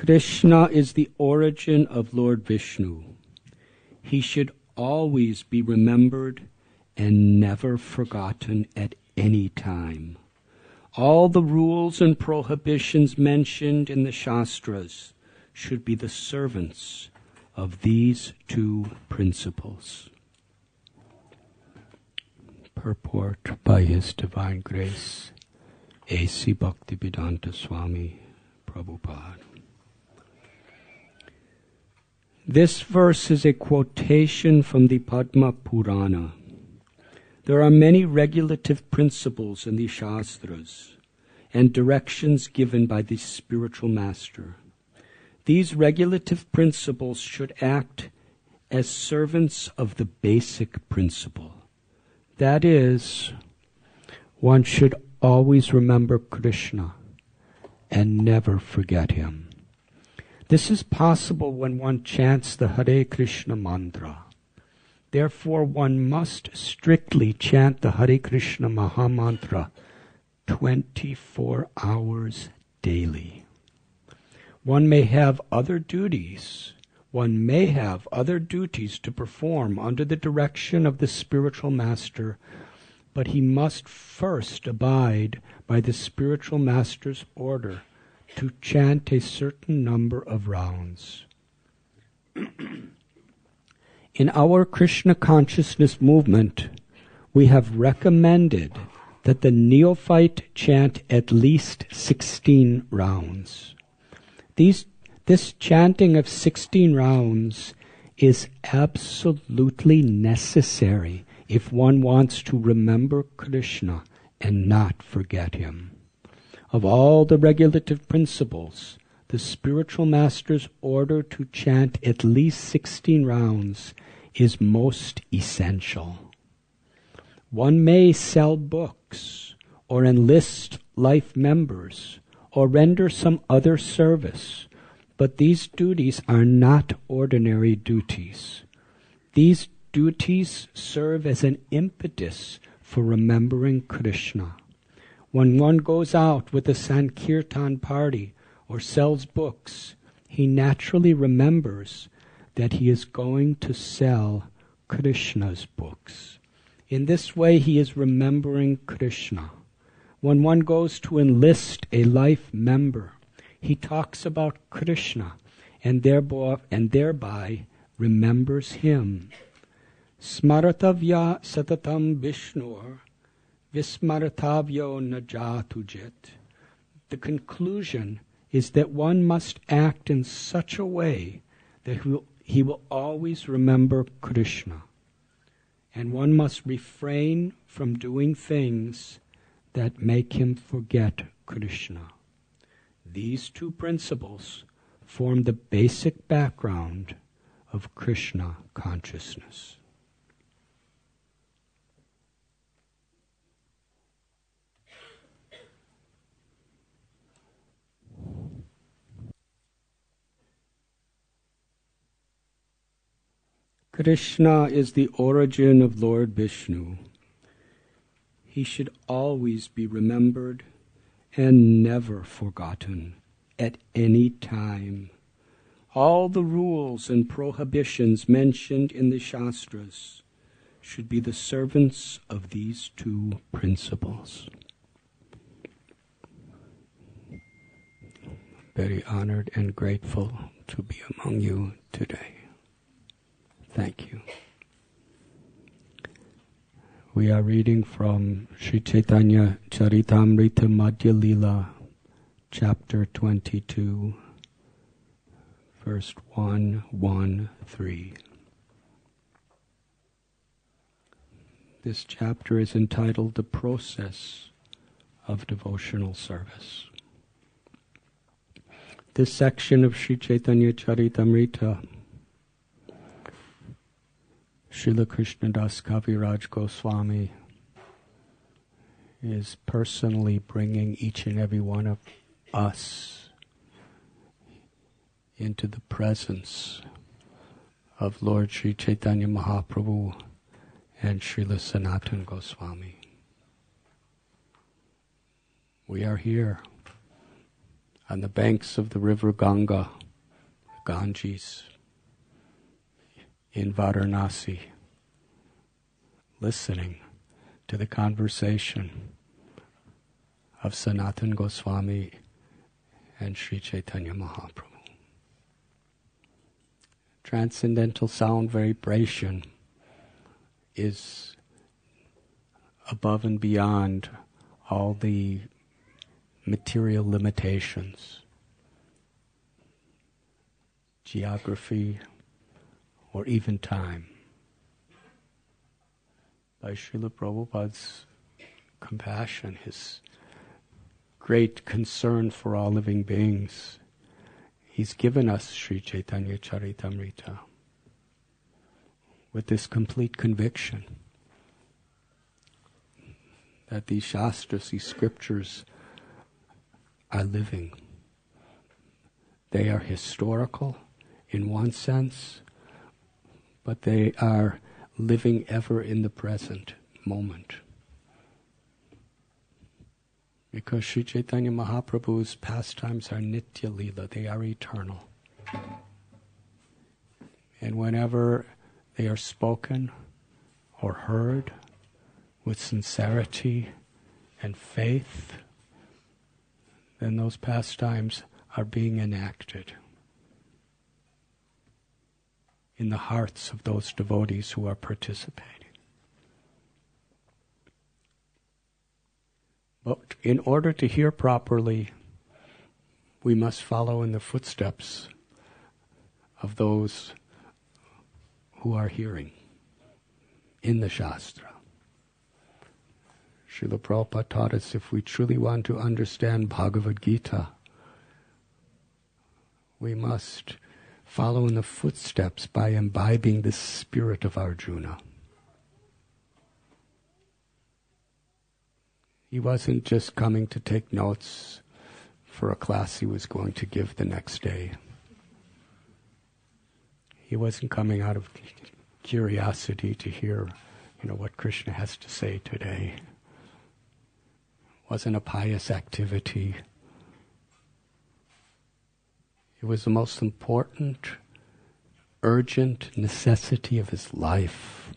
Krishna is the origin of Lord Vishnu. He should always be remembered and never forgotten at any time. All the rules and prohibitions mentioned in the Shastras should be the servants of these two principles. Purport by His Divine Grace, A.C. Bhaktivedanta Swami, Prabhupada. This verse is a quotation from the Padma Purana. There are many regulative principles in the Shastras and directions given by the spiritual master. These regulative principles should act as servants of the basic principle. That is, one should always remember Krishna and never forget him. This is possible when one chants the Hare Krishna mantra. Therefore, one must strictly chant the Hare Krishna Maha Mantra 24 hours daily. One may have other duties. One may have other duties to perform under the direction of the spiritual master, but he must first abide by the spiritual master's order to chant a certain number of rounds. In our Krishna consciousness movement, we have recommended that the neophyte chant at least 16 rounds. This chanting of 16 rounds is absolutely necessary if one wants to remember Krishna and not forget him. Of all the regulative principles, the spiritual master's order to chant at least 16 rounds is most essential. One may sell books, or enlist life members, or render some other service, but these duties are not ordinary duties. These duties serve as an impetus for remembering Krishna. When one goes out with a Sankirtan party or sells books, he naturally remembers that he is going to sell Krishna's books. In this way, he is remembering Krishna. When one goes to enlist a life member, he talks about Krishna and thereby remembers him. Smaratavya satatam Vishnur Vismaratavyo najatujit. The conclusion is that one must act in such a way that he will always remember Krishna. And one must refrain from doing things that make him forget Krishna. These two principles form the basic background of Krishna consciousness. Krishna is the origin of Lord Vishnu. He should always be remembered and never forgotten at any time. All the rules and prohibitions mentioned in the Shastras should be the servants of these two principles. Very honored and grateful to be among you today. Thank you. We are reading from Sri Chaitanya Charitamrita Madhya Lila, chapter 22, verse 113. This chapter is entitled The Process of Devotional Service. This section of Sri Chaitanya Charitamrita, Srila Krishnadas Kaviraj Goswami is personally bringing each and every one of us into the presence of Lord Sri Chaitanya Mahaprabhu and Srila Sanatana Goswami. We are here. on the banks of the river Ganges, in Varanasi, listening to the conversation of Sanatana Goswami and Sri Chaitanya Mahaprabhu. Transcendental sound vibration is above and beyond all the material limitations, geography, or even time. By Srila Prabhupada's compassion, his great concern for all living beings, he's given us Sri Chaitanya Charitamrita with this complete conviction that these shastras, these scriptures, are living. They are historical in one sense, but they are living ever in the present moment. Because Sri Chaitanya Mahaprabhu's pastimes are nitya lila, they are eternal. And whenever they are spoken or heard with sincerity and faith, then those pastimes are being enacted in the hearts of those devotees who are participating. But in order to hear properly, we must follow in the footsteps of those who are hearing in the Shastra. Srila Prabhupada taught us, if we truly want to understand Bhagavad Gita, we must follow in the footsteps by imbibing the spirit of Arjuna. He wasn't just coming to take notes for a class he was going to give the next day. He wasn't coming out of curiosity to hear, what Krishna has to say today. It wasn't a pious activity. It was the most important, urgent necessity of his life.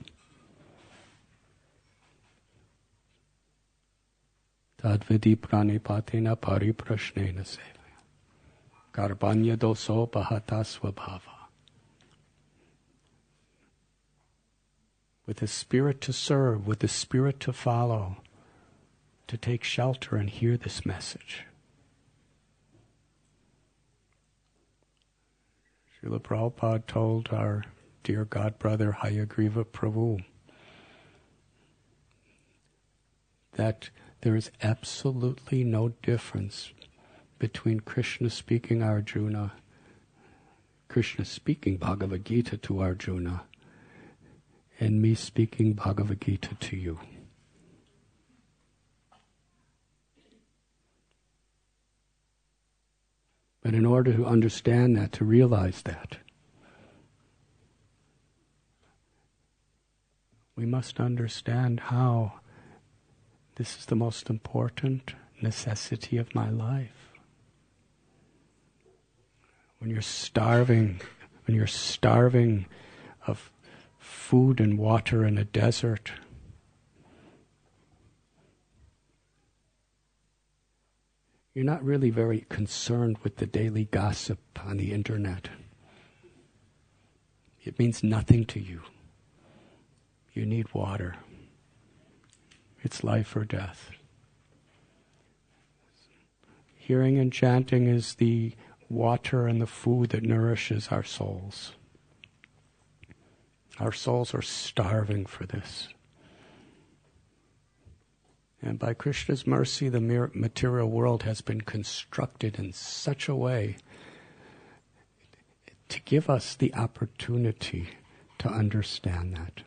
Tadvidi pranipatena pariprashnena sevaya. Garbanya doso bahata swabhava. With the spirit to serve, with the spirit to follow, to take shelter and hear this message. Srila Prabhupada told our dear godbrother Hayagriva Prabhu that there is absolutely no difference between Krishna speaking Arjuna, Krishna speaking Bhagavad Gita to Arjuna, and me speaking Bhagavad Gita to you. But in order to understand that, to realize that, we must understand how this is the most important necessity of my life. When you're starving of food and water in a desert, you're not really very concerned with the daily gossip on the internet. It means nothing to you. You need water. It's life or death. Hearing and chanting is the water and the food that nourishes our souls. Our souls are starving for this. And by Krishna's mercy, the material world has been constructed in such a way to give us the opportunity to understand that.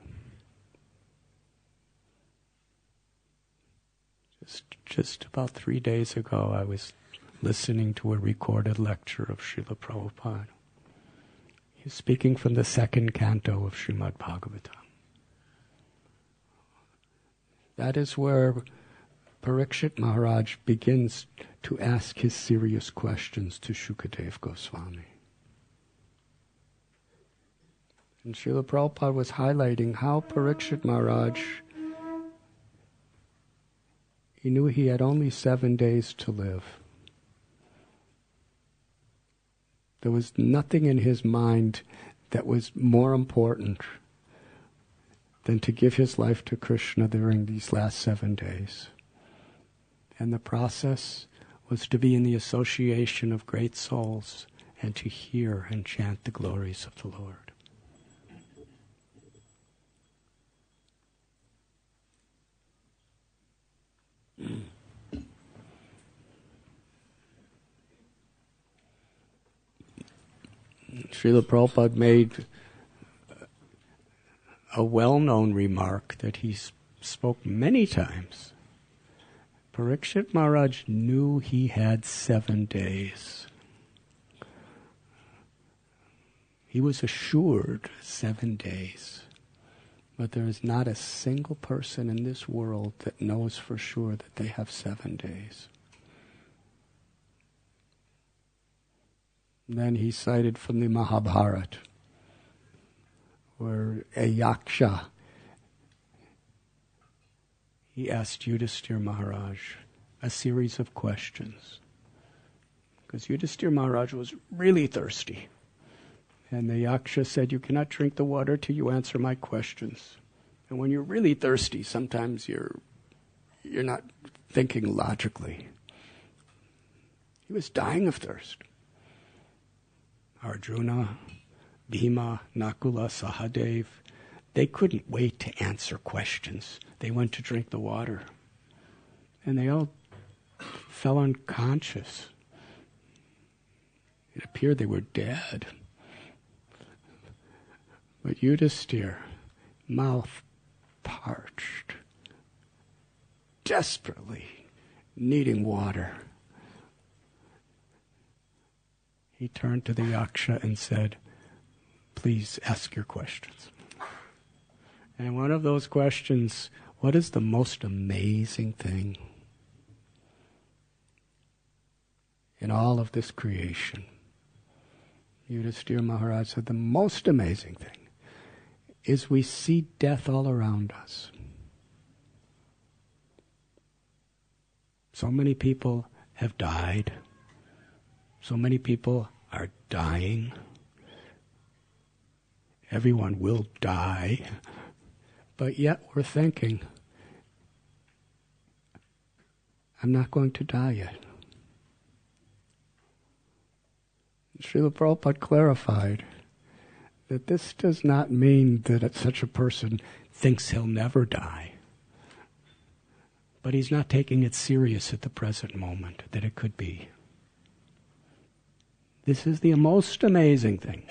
Just about 3 days ago, I was listening to a recorded lecture of Srila Prabhupada. He's speaking from the second canto of Srimad Bhagavatam. That is where Parikshit Maharaj begins to ask his serious questions to Shukadev Goswami. And Srila Prabhupada was highlighting how Parikshit Maharaj, he knew he had only 7 days to live. There was nothing in his mind that was more important than to give his life to Krishna during these last 7 days. And the process was to be in the association of great souls and to hear and chant the glories of the Lord. Srila Prabhupada made a well-known remark that he spoke many times. Parikshit Maharaj knew he had 7 days. He was assured 7 days. But there is not a single person in this world that knows for sure that they have 7 days. And then he cited from the Mahabharata, where a yaksha, he asked Yudhisthira Maharaj a series of questions. Because Yudhisthira Maharaj was really thirsty. And the yaksha said, "You cannot drink the water till you answer my questions." And when you're really thirsty, sometimes you're not thinking logically. He was dying of thirst. Arjuna, Bhima, Nakula, Sahadev, they couldn't wait to answer questions. They went to drink the water. And they all fell unconscious. It appeared they were dead. But Yudhisthira, mouth parched, desperately needing water, he turned to the yaksha and said, "Please ask your questions." And one of those questions, what is the most amazing thing in all of this creation? Yudhisthira Maharaj said, the most amazing thing is we see death all around us. So many people have died. So many people are dying. Everyone will die. But yet we're thinking, I'm not going to die yet. Srila Prabhupada clarified that this does not mean that such a person thinks he'll never die. But he's not taking it serious at the present moment, that it could be. This is the most amazing thing.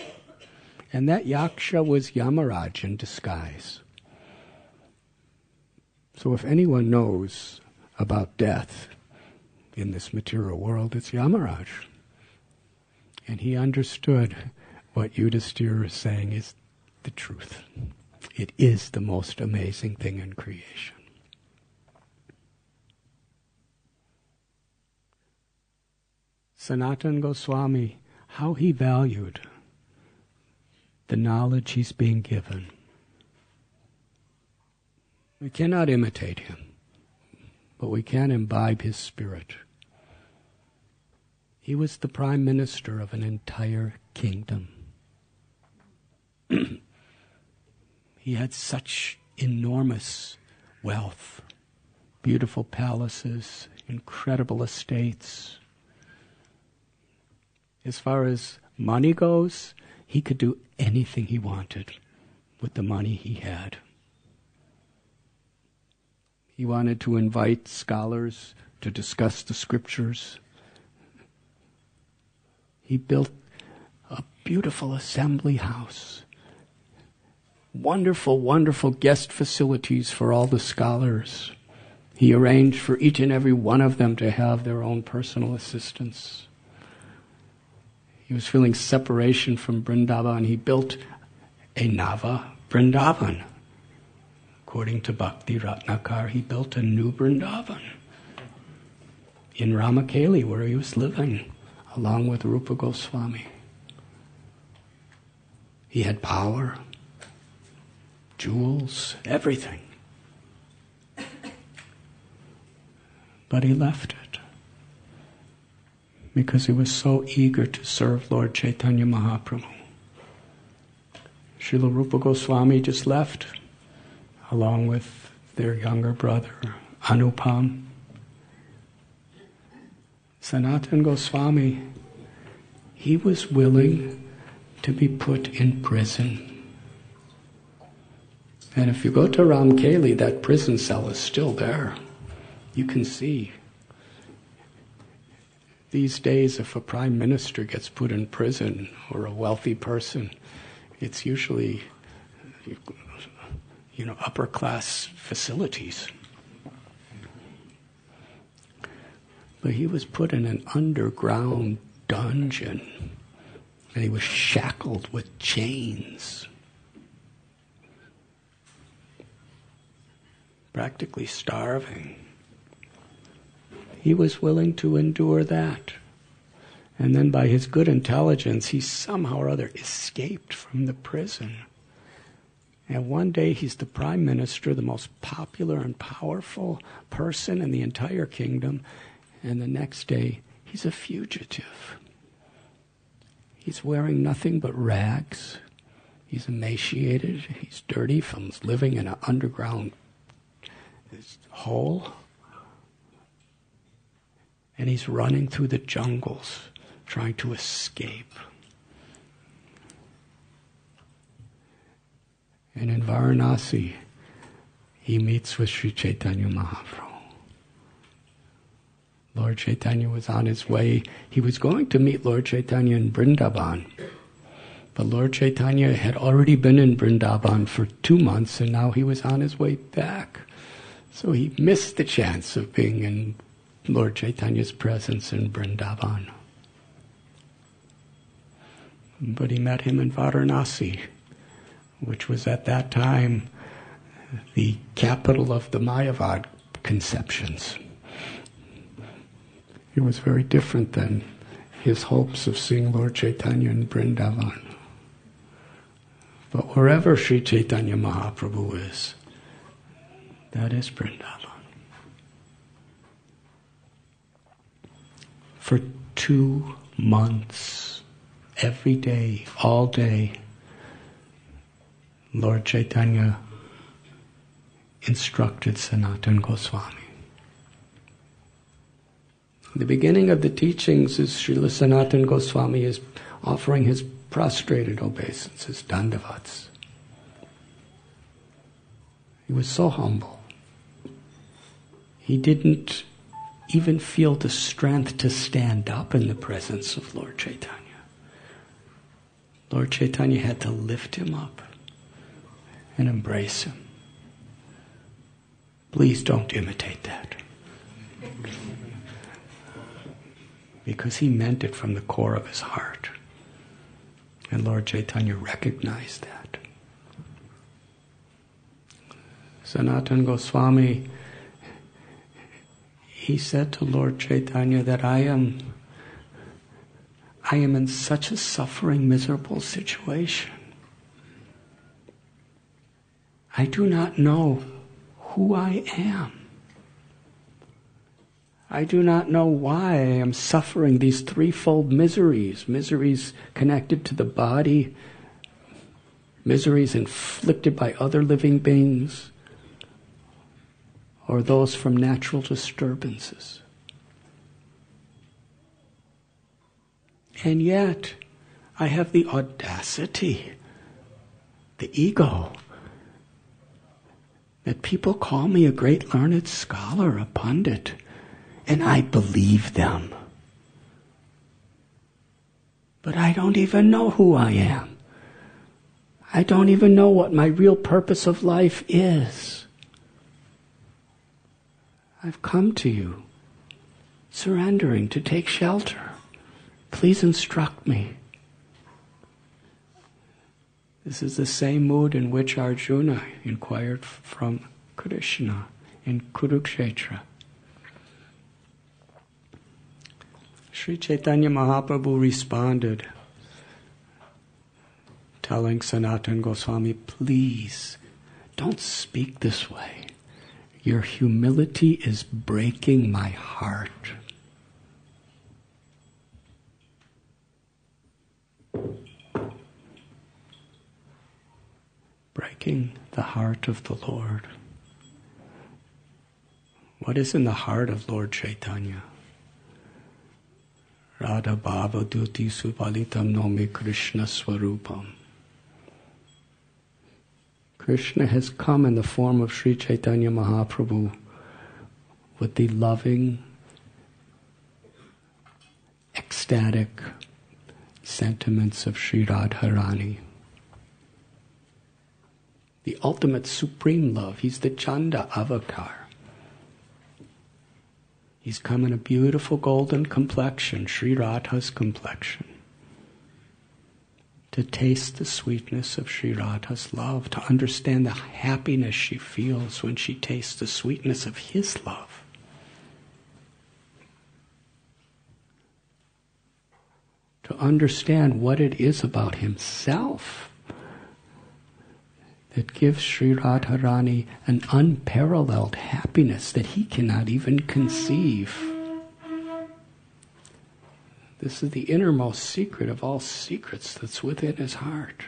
And that yaksha was Yamaraj in disguise. So if anyone knows about death in this material world, it's Yamaraj. And he understood what Yudhisthira is saying is the truth. It is the most amazing thing in creation. Sanatana Goswami, how he valued the knowledge he's being given. We cannot imitate him, but we can imbibe his spirit. He was the prime minister of an entire kingdom. He had such enormous wealth, beautiful palaces, incredible estates. As far as money goes, he could do anything he wanted with the money he had. He wanted to invite scholars to discuss the scriptures. He built a beautiful assembly house. Wonderful, wonderful guest facilities for all the scholars. He arranged for each and every one of them to have their own personal assistants. He was feeling separation from Vrindavan. He built a Nava Vrindavan. According to Bhakti Ratnakar, he built a new Vrindavan. in Ramakeli, where he was living, along with Rupa Goswami. He had power, jewels, everything. But he left it because he was so eager to serve Lord Chaitanya Mahaprabhu. Srila Rupa Goswami just left, along with their younger brother, Anupam. Sanatana Goswami, he was willing to be put in prison. And if you go to Ramkeli, that prison cell is still there. You can see. These days, if a prime minister gets put in prison, or a wealthy person, it's usually, upper class facilities. But he was put in an underground dungeon, and he was shackled with chains, practically starving. He was willing to endure that. And then by his good intelligence, he somehow or other escaped from the prison. And one day he's the prime minister, the most popular and powerful person in the entire kingdom. And the next day, he's a fugitive. He's wearing nothing but rags. He's emaciated. He's dirty from living in an underground hole. And he's running through the jungles, trying to escape. And in Varanasi, he meets with Sri Chaitanya Mahaprabhu. Lord Chaitanya was on his way. He was going to meet Lord Chaitanya in Vrindavan. But Lord Chaitanya had already been in Vrindavan for 2 months, and now he was on his way back. So he missed the chance of being in Lord Chaitanya's presence in Vrindavan. But he met him in Varanasi, which was at that time the capital of the Mayavad conceptions. It was very different than his hopes of seeing Lord Chaitanya in Vrindavan. But wherever Sri Chaitanya Mahaprabhu is, that is Vrindavan. For 2 months, every day, all day, Lord Chaitanya instructed Sanatana Goswami. The beginning of the teachings is Srila Sanatana Goswami is offering his prostrated obeisances, dandavats. He was so humble. He didn't even feel the strength to stand up in the presence of Lord Chaitanya. Lord Chaitanya had to lift him up and embrace him. Please don't imitate that. Because he meant it from the core of his heart. And Lord Chaitanya recognized that. Sanatana Goswami, he said to Lord Chaitanya that I am in such a suffering, miserable situation. I do not know who I am. I do not know why I am suffering these threefold miseries. Miseries connected to the body, miseries inflicted by other living beings, or those from natural disturbances. And yet, I have the audacity, the ego, that people call me a great learned scholar, a pundit, and I believe them. But I don't even know who I am. I don't even know what my real purpose of life is. I've come to you, surrendering to take shelter. Please instruct me. This is the same mood in which Arjuna inquired from Krishna in Kurukshetra. Sri Chaitanya Mahaprabhu responded, telling Sanatana Goswami, please, don't speak this way. Your humility is breaking my heart. Breaking the heart of the Lord. What is in the heart of Lord Chaitanya? Radha Bhava Duti Supalitam Nomi Krishna Swarupam. Krishna has come in the form of Sri Chaitanya Mahaprabhu with the loving, ecstatic sentiments of Sri Radharani. The ultimate supreme love. He's the Chanda Avatar. He's come in a beautiful golden complexion, Sri Radha's complexion, to taste the sweetness of Sri Radha's love, to understand the happiness she feels when she tastes the sweetness of his love. To understand what it is about himself that gives Sri Radharani an unparalleled happiness that he cannot even conceive. This is the innermost secret of all secrets that's within his heart.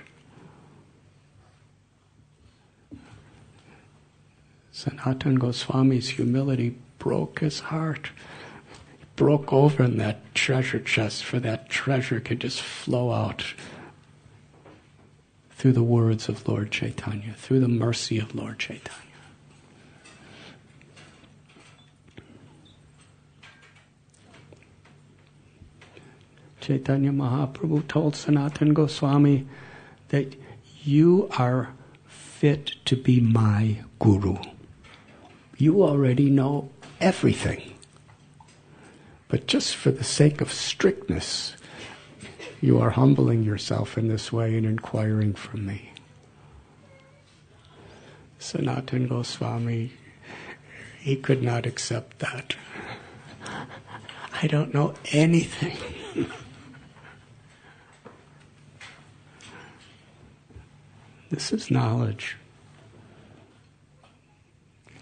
Sanatana Goswami's humility broke his heart. He broke over in that treasure chest, for that treasure could just flow out through the words of Lord Chaitanya, through the mercy of Lord Chaitanya. Chaitanya Mahaprabhu told Sanatana Goswami that you are fit to be my guru. You already know everything. But just for the sake of strictness, you are humbling yourself in this way and inquiring from me. Sanatana Goswami, he could not accept that. I don't know anything. This is knowledge.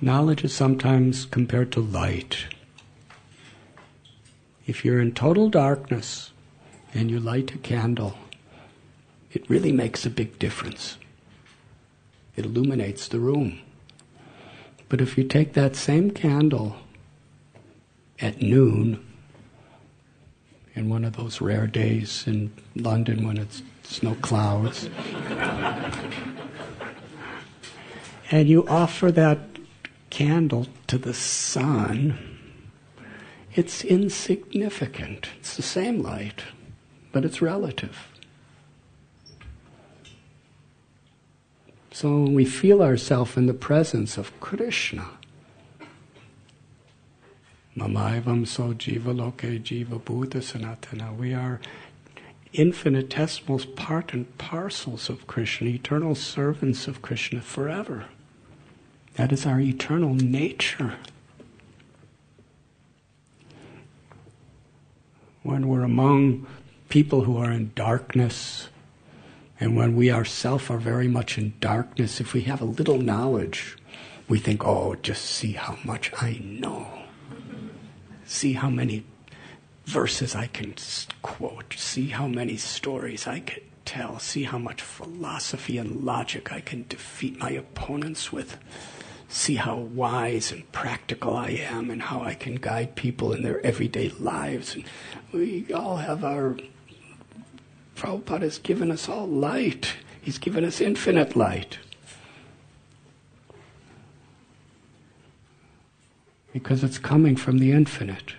Knowledge is sometimes compared to light. If you're in total darkness and you light a candle, it really makes a big difference. It illuminates the room. But if you take that same candle at noon, in one of those rare days in London when it's no clouds, and you offer that candle to the sun, it's insignificant. It's the same light, but it's relative. So when we feel ourselves in the presence of Krishna, Mamaivam so jiva loke jiva bhuta sanatana, we are infinitesimal part and parcels of Krishna, eternal servants of Krishna forever. That is our eternal nature. When we're among people who are in darkness, and when we ourselves are very much in darkness, if we have a little knowledge, we think, oh, just see how much I know. See how many verses I can quote. See how many stories I can tell. See how much philosophy and logic I can defeat my opponents with. See how wise and practical I am and how I can guide people in their everyday lives. And we all have our... Prabhupada has given us all light. He's given us infinite light. Because it's coming from the infinite.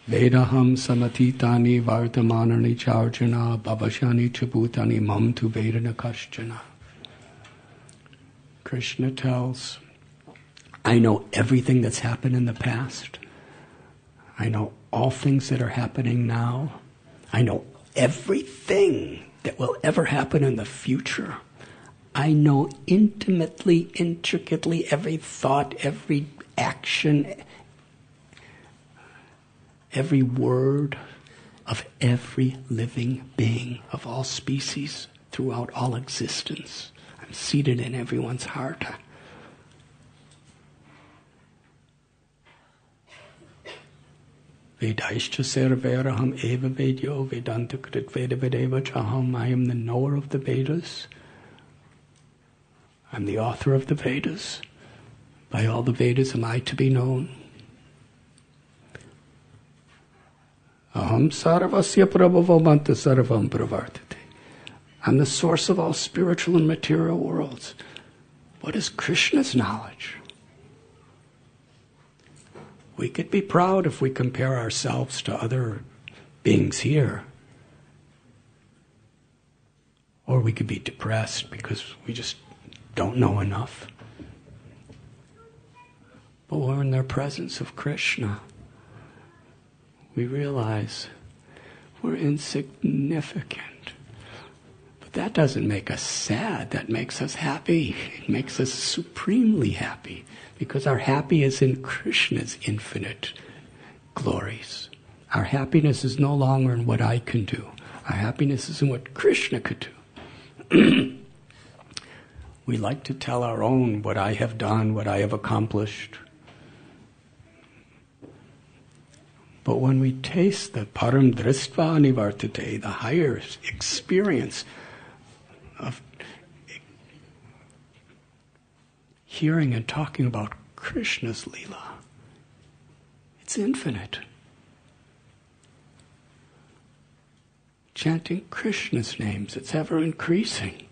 Vedaham samatitani vartamanani charjana bhavashani chabhutani mam tu vedana kaschana. Krishna tells, I know everything that's happened in the past. I know all things that are happening now. I know everything that will ever happen in the future. I know intimately, intricately every thought, every action, every word of every living being of all species throughout all existence. I'm seated in everyone's heart. Vedaishcha sarvaraham eva vedyo vedantakrit veda vedeva chaham. I am the knower of the Vedas. I'm the author of the Vedas. By all the Vedas am I to be known. Aham sarvasya prabhavamanta sarvam pravartate. I'm the source of all spiritual and material worlds. What is Krishna's knowledge? We could be proud if we compare ourselves to other beings here. Or we could be depressed because we just don't know enough. But when we're in the presence of Krishna, we realize we're insignificant. But that doesn't make us sad. That makes us happy. It makes us supremely happy. Because our happiness is in Krishna's infinite glories. Our happiness is no longer in what I can do. Our happiness is in what Krishna could do. We like to tell our own what I have done, what I have accomplished. But when we taste the param dristva nivartate, the higher experience of hearing and talking about Krishna's Leela, it's infinite. Chanting Krishna's names, it's ever increasing.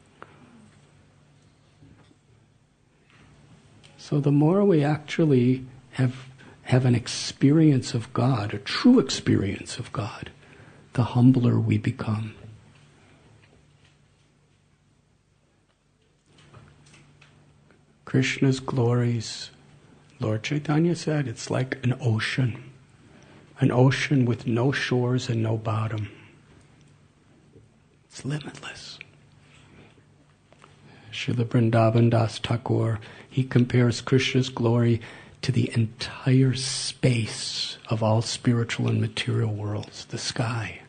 So the more we actually have an experience of God, a true experience of God, the humbler we become. Krishna's glories, Lord Chaitanya said, it's like an ocean with no shores and no bottom. It's limitless. Srila Vrindavan Das Thakur, he compares Krishna's glory to the entire space of all spiritual and material worlds, the sky.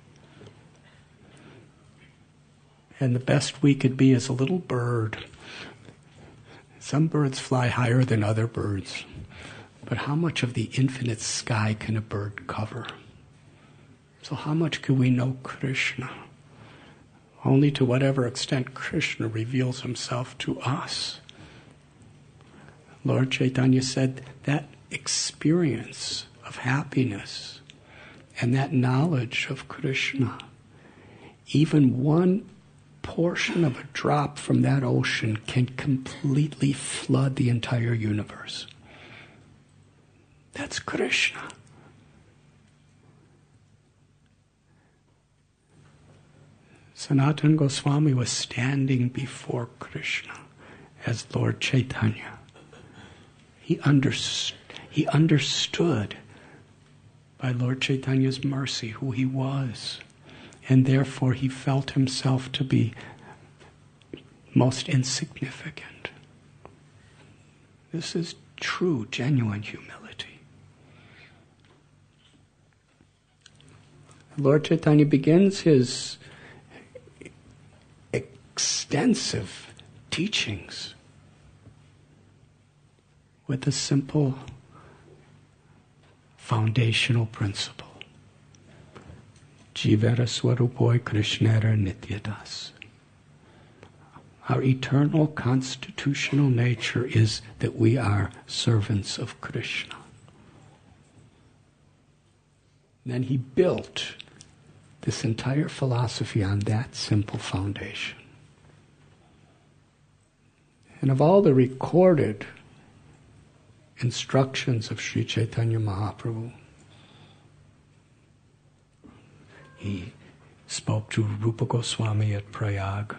And the best we could be is a little bird. Some birds fly higher than other birds. But how much of the infinite sky can a bird cover? So how much can we know Krishna? Only to whatever extent Krishna reveals himself to us. Lord Chaitanya said that experience of happiness and that knowledge of Krishna, even one portion of a drop from that ocean can completely flood the entire universe. That's Krishna. Sanatana Goswami was standing before Krishna as Lord Chaitanya. He understood by Lord Chaitanya's mercy who he was, and therefore he felt himself to be most insignificant. This is true, genuine humility. Lord Chaitanya begins his extensive teachings with a simple foundational principle. Jivara Swarupoi Krishnera Nityadas. Our eternal constitutional nature is that we are servants of Krishna. Then he built this entire philosophy on that simple foundation. And of all the recorded instructions of Sri Chaitanya Mahaprabhu, he spoke to Rupa Goswami at Prayag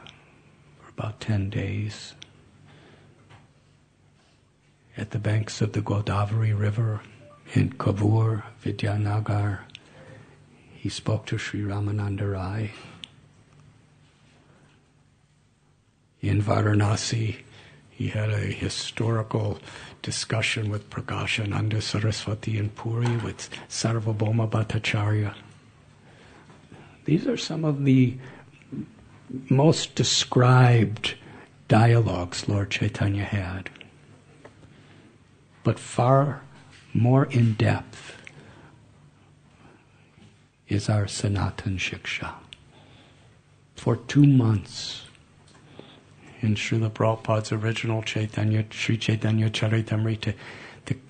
for about 10 days. At the banks of the Godavari River in Kavur, Vidyanagar, he spoke to Sri Ramananda Rai. In Varanasi, He had a historical discussion with Prakashananda Saraswati in Puri, with Sarvabhauma Bhattacharya. These are some of the most described dialogues Lord Chaitanya had. But far more in depth is our Sanatan Shiksha. For 2 months, in Srila Prabhupada's original Sri Chaitanya Charitamrita,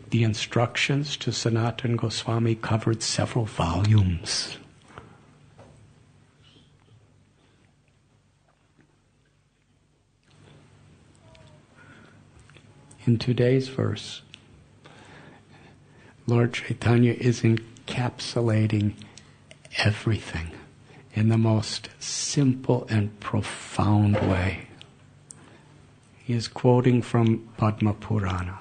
the instructions to Sanatana Goswami covered several volumes. In today's verse, Lord Chaitanya is encapsulating everything in the most simple and profound way. He is quoting from Padma Purana.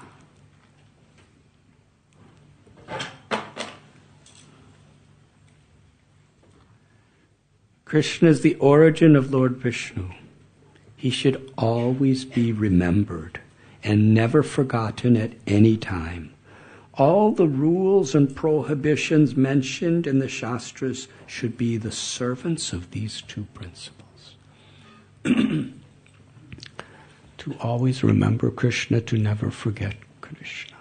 Krishna is the origin of Lord Vishnu. He should always be remembered and never forgotten at any time. All the rules and prohibitions mentioned in the Shastras should be the servants of these two principles. To always remember Krishna, to never forget Krishna.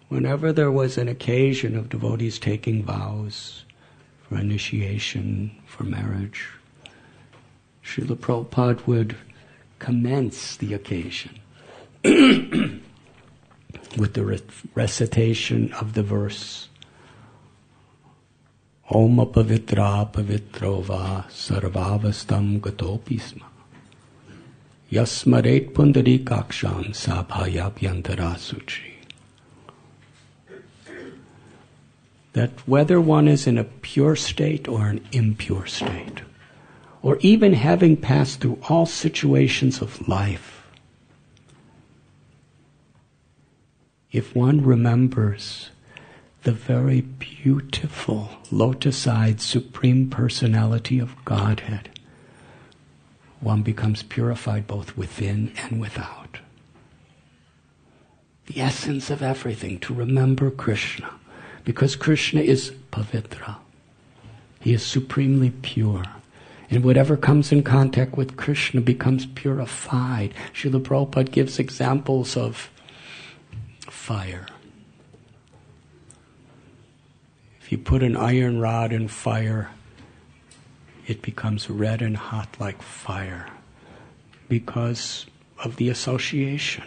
Whenever there was an occasion of devotees taking vows for initiation, for marriage, Srila Prabhupada would commence the occasion with the recitation of the verse Om apavitra pavitro va sarvavastam gatopisma yasmaret pundarikaksham sabhayabhyantara suchi. That whether one is in a pure state or an impure state, or even having passed through all situations of life, if one remembers the very beautiful lotus-eyed Supreme Personality of Godhead, one becomes purified both within and without. The essence of everything, to remember Krishna, because Krishna is pavitra. He is supremely pure. And whatever comes in contact with Krishna becomes purified. Srila Prabhupada gives examples of fire. If you put an iron rod in fire, it becomes red and hot like fire because of the association.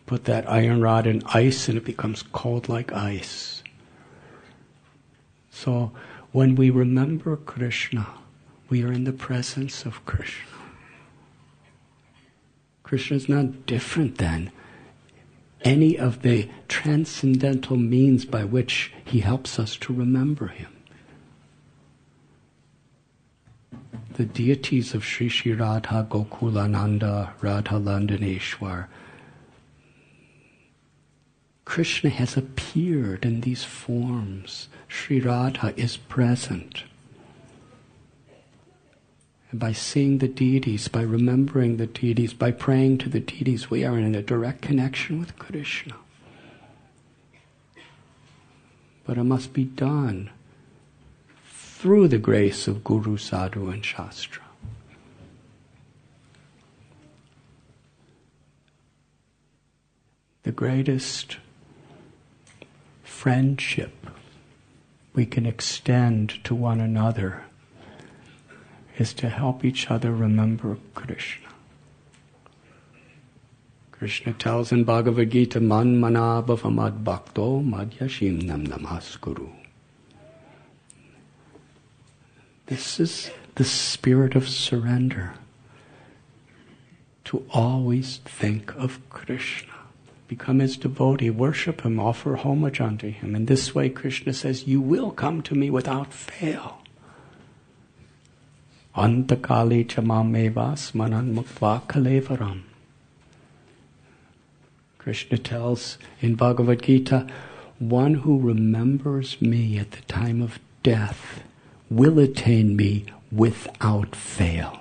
Put that iron rod in ice and it becomes cold like ice. So when we remember Krishna, we are in the presence of Krishna. Krishna is not different than any of the transcendental means by which he helps us to remember him. The deities of Sri Sri Radha Gokulananda, Radha Landaneshwar, Krishna has appeared in these forms. Sri Radha is present. And by seeing the deities, by remembering the deities, by praying to the deities, we are in a direct connection with Krishna. But it must be done through the grace of Guru, Sadhu, and Shastra. The greatest friendship we can extend to one another is to help each other remember Krishna. Krishna tells in Bhagavad Gita, Man manabhava mad bhakto madhyashim nam namaskuru. This is the spirit of surrender. To always think of Krishna. Become his devotee, worship him, offer homage unto him. In this way, Krishna says, you will come to me without fail. Antakali chamameva smanan muktva kalevaram. Krishna tells in Bhagavad Gita, one who remembers me at the time of death will attain me without fail.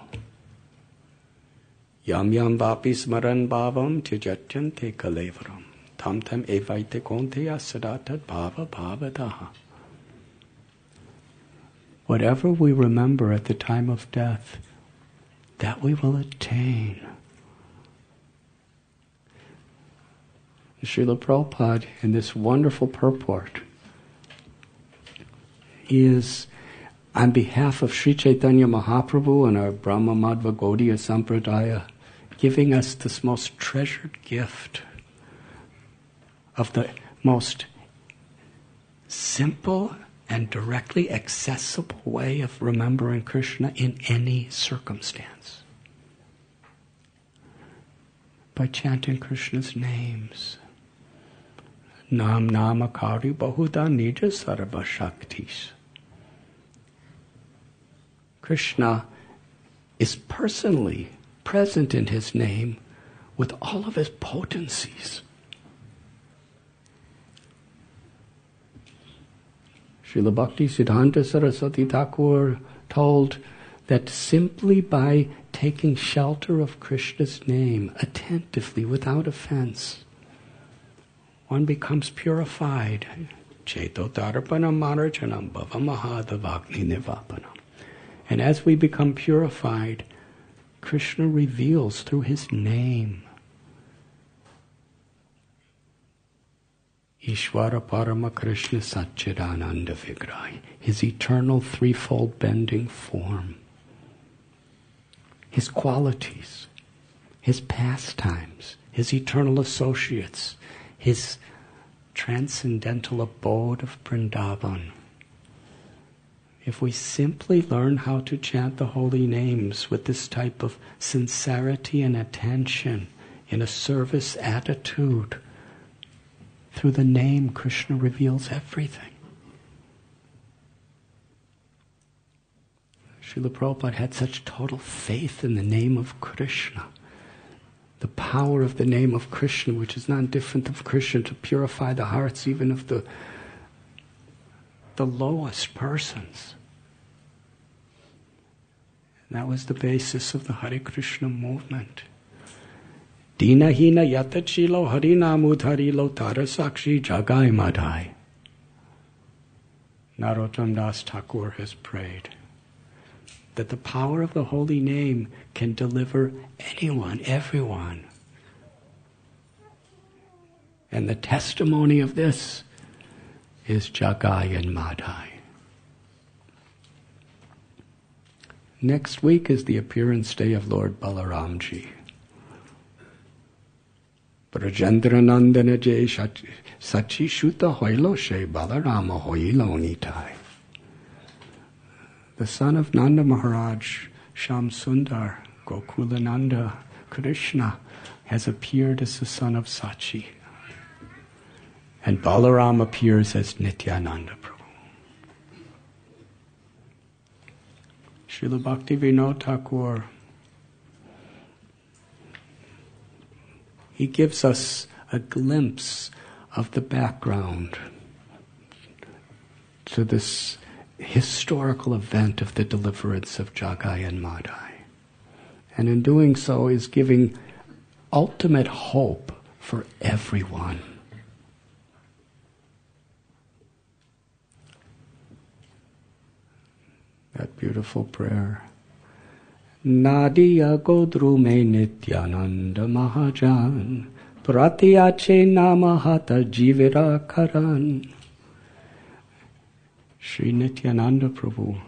Yam yam vapi smaran bhavam tyajatyante kalevaram. Tam tam evaite konteya sadatat bhava bhavadaha. Whatever we remember at the time of death, that we will attain. Srila Prabhupada, in this wonderful purport, is, on behalf of Sri Chaitanya Mahaprabhu and our Brahma Madhva Gaudiya Sampradaya, giving us this most treasured gift of the most simple and directly accessible way of remembering Krishna in any circumstance. By chanting Krishna's names. Nam namakari bahuda nija sarva shaktis. Krishna is personally present in his name with all of his potencies. Srila Bhakti Siddhanta Saraswati Thakur told that simply by taking shelter of Krishna's name attentively, without offense, one becomes purified. Cheto tarpanam marachanam bhavamahadavagni nivapanam. And as we become purified, Krishna reveals through his name Ishvara Parama Krishna Satchidananda Vigrahi, his eternal threefold bending form, his qualities, his pastimes, his eternal associates, his transcendental abode of Vrindavan. If we simply learn how to chant the holy names with this type of sincerity and attention in a service attitude, through the name Krishna reveals everything. Srila Prabhupada had such total faith in the name of Krishna. The power of the name of Krishna, which is not different of Krishna, to purify the hearts even of the lowest persons. And that was the basis of the Hare Krishna movement. Dina hina yatachilo harinamudharilo tarasakshi jagai madhai. Narottam Das Thakur has prayed that the power of the holy name can deliver anyone, everyone. And the testimony of this is Jagai and Madhai. Next week is the appearance day of Lord Balaramji. Brajendranandana Jai Sachi Shuta Hoilo She Balarama Hoilo Nitai. The son of Nanda Maharaj, Sham Sundar, Gokulananda, Krishna, has appeared as the son of Sachi. And Balaram appears as Nityananda Prabhu. Srila Bhaktivedanta Thakur, he gives us a glimpse of the background to this historical event of the deliverance of Jagai and Madhai. And in doing so is giving ultimate hope for everyone. That beautiful prayer. Nadia Godrume Nityananda Mahajan Pratyache Namahata Jivira Karan. Sri Nityananda Prabhu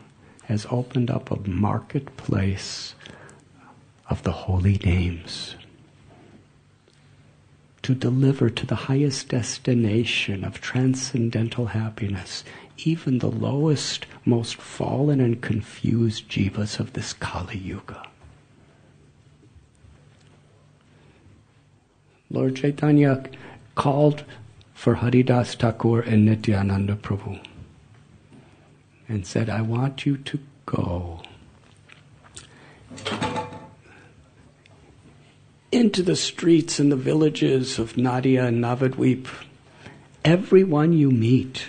has opened up a marketplace of the holy names to deliver to the highest destination of transcendental happiness even the lowest, most fallen and confused jivas of this Kali Yuga. Lord Chaitanya called for Haridas Thakur and Nityananda Prabhu and said, I want you to go into the streets and the villages of Nadia and Navadvip. Everyone you meet,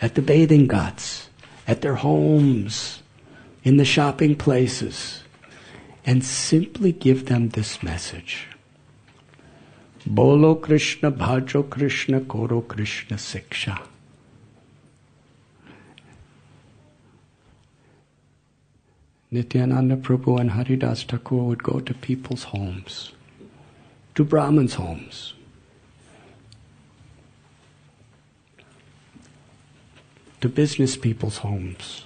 at the bathing ghats, at their homes, in the shopping places, and simply give them this message. Bolo Krishna, Bhajo Krishna, Koro Krishna Siksha. Nityananda Prabhu and Haridas Thakur would go to people's homes, to Brahmins' homes, to business people's homes,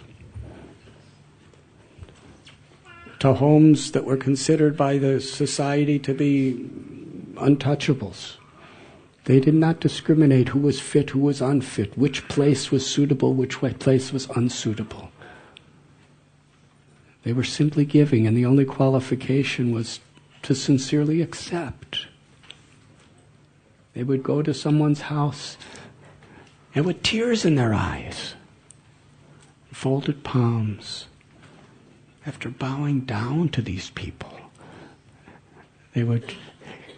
to homes that were considered by the society to be untouchables. They did not discriminate who was fit, who was unfit, which place was suitable, which place was unsuitable. They were simply giving, and the only qualification was to sincerely accept. They would go to someone's house and with tears in their eyes, folded palms, after bowing down to these people, they would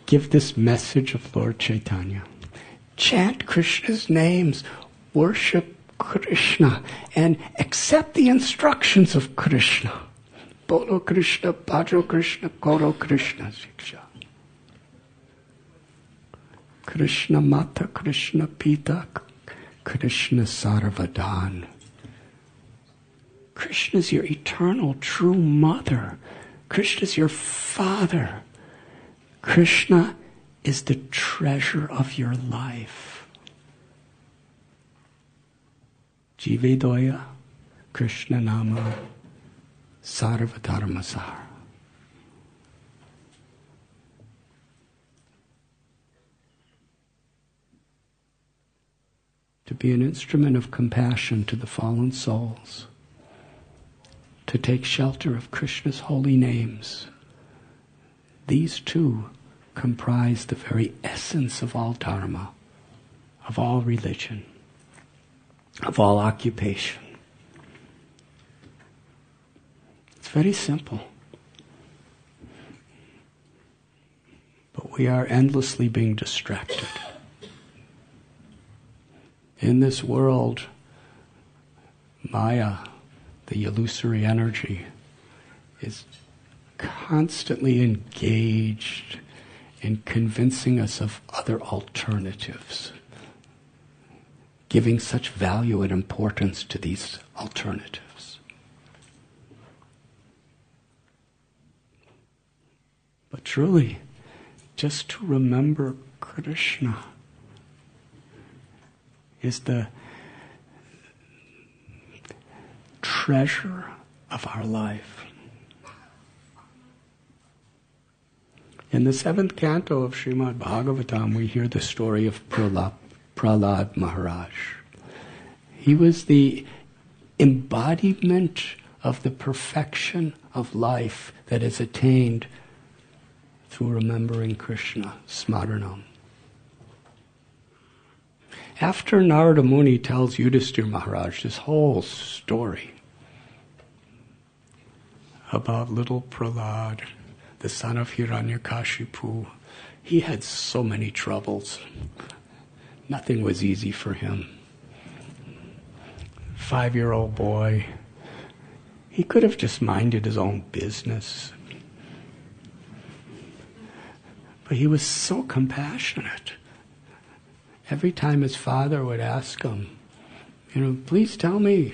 give this message of Lord Chaitanya. Chant Krishna's names, worship Krishna, and accept the instructions of Krishna. Bolo Krishna, Bhajo Krishna, Koro Krishna Siksha. Krishna Mata, Krishna Pita, Krishna Sarvadan. Krishna is your eternal true mother. Krishna is your father. Krishna is the treasure of your life. Jivedoya Krishna Nama Sarvadharmasar. To be an instrument of compassion to the fallen souls, to take shelter of Krishna's holy names. These two comprise the very essence of all dharma, of all religion, of all occupation. It's very simple. But we are endlessly being distracted. In this world, Maya, the illusory energy, is constantly engaged in convincing us of other alternatives, giving such value and importance to these alternatives. But truly, just to remember Krishna is the treasure of our life. In the 7th canto of Srimad Bhagavatam, we hear the story of Prahlad Maharaj. He was the embodiment of the perfection of life that is attained through remembering Krishna, Smaranam. After Narada Muni tells Yudhishthira Maharaj this whole story about little Prahlad, the son of Hiranyakashipu, he had so many troubles. Nothing was easy for him. 5-year-old boy. He could have just minded his own business. But he was so compassionate. Every time his father would ask him, please tell me,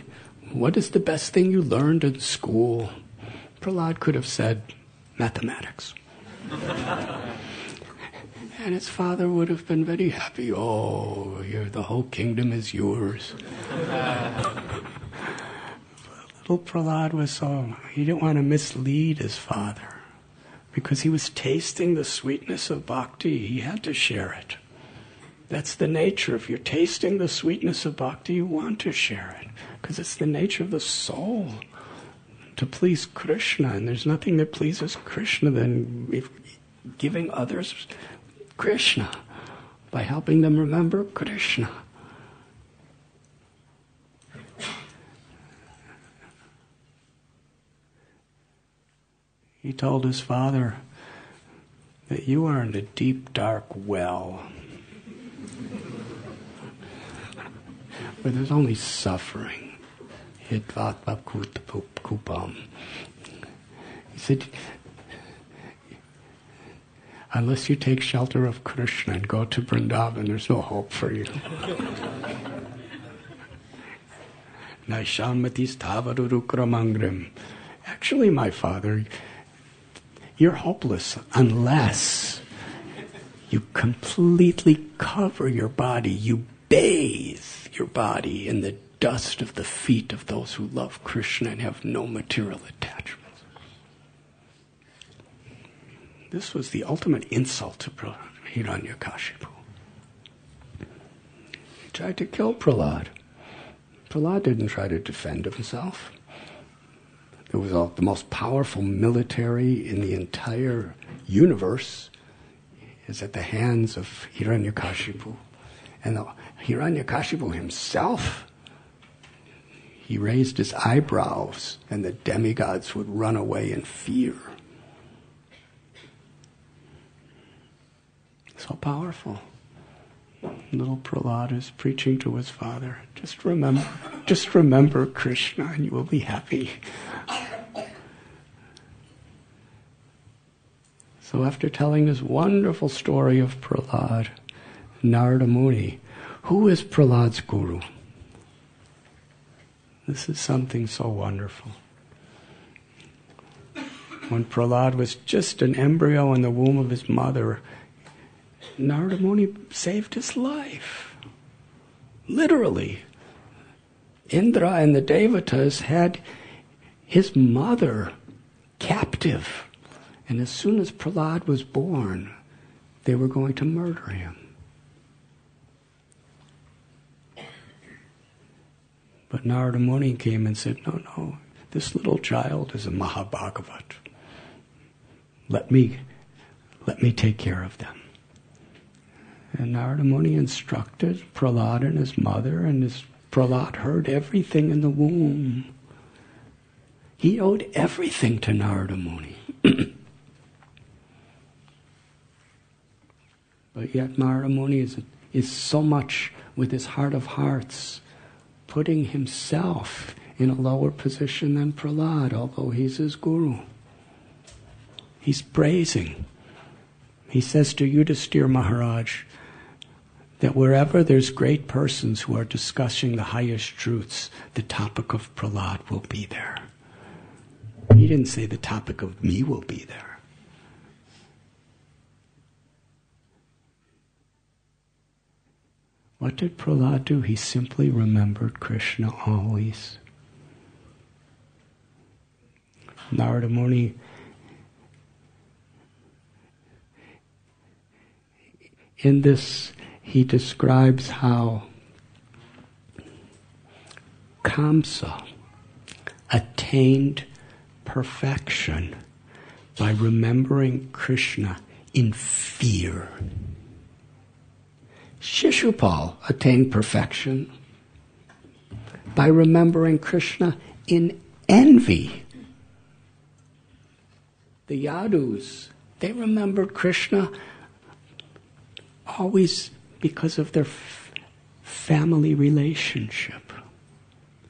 what is the best thing you learned in school? Prahlad could have said, mathematics. And his father would have been very happy. Oh, the whole kingdom is yours. Little Prahlad was he didn't want to mislead his father because he was tasting the sweetness of bhakti. He had to share it. That's the nature. If you're tasting the sweetness of bhakti, you want to share it because it's the nature of the soul to please Krishna, and there's nothing that pleases Krishna than giving others Krishna by helping them remember Krishna. He told his father that you are in a deep, dark well where there's only suffering. Hitvatva Kupam. He said, unless you take shelter of Krishna and go to Vrindavan, there's no hope for you. Naishammatis tavarukramangram. Actually, my father, you're hopeless unless you completely cover your body, you bathe your body in the dust of the feet of those who love Krishna and have no material attachments. This was the ultimate insult to Hiranyakashipu. He tried to kill Prahlad. Prahlad didn't try to defend himself. It was the most powerful military in the entire universe is at the hands of Hiranyakashipu. And Hiranyakashipu himself, he raised his eyebrows and the demigods would run away in fear. So powerful. Little Prahlad is preaching to his father. Just remember Krishna and you will be happy. So after telling this wonderful story of Prahlad, Narada Muni, who is Prahlad's guru? This is something so wonderful. When Prahlad was just an embryo in the womb of his mother, Narada Muni saved his life. Literally. Indra and the Devatas had his mother captive. And as soon as Prahlad was born, they were going to murder him. But Narada Muni came and said, no, this little child is a Mahabhagavat. Let me take care of them. And Narada Muni instructed Prahlad and his mother, and Prahlad heard everything in the womb. He owed everything to Narada Muni. But yet Narada Muni is so much, with his heart of hearts, putting himself in a lower position than Prahlad, although he's his guru. He's praising. He says to Yudhisthira Maharaj that wherever there's great persons who are discussing the highest truths, the topic of Prahlad will be there. He didn't say the topic of me will be there. What did Prahlad do? He simply remembered Krishna always. Narada Muni, in this, he describes how Kamsa attained perfection by remembering Krishna in fear. Shishupal attained perfection by remembering Krishna in envy. The Yadus, they remembered Krishna always because of their family relationship.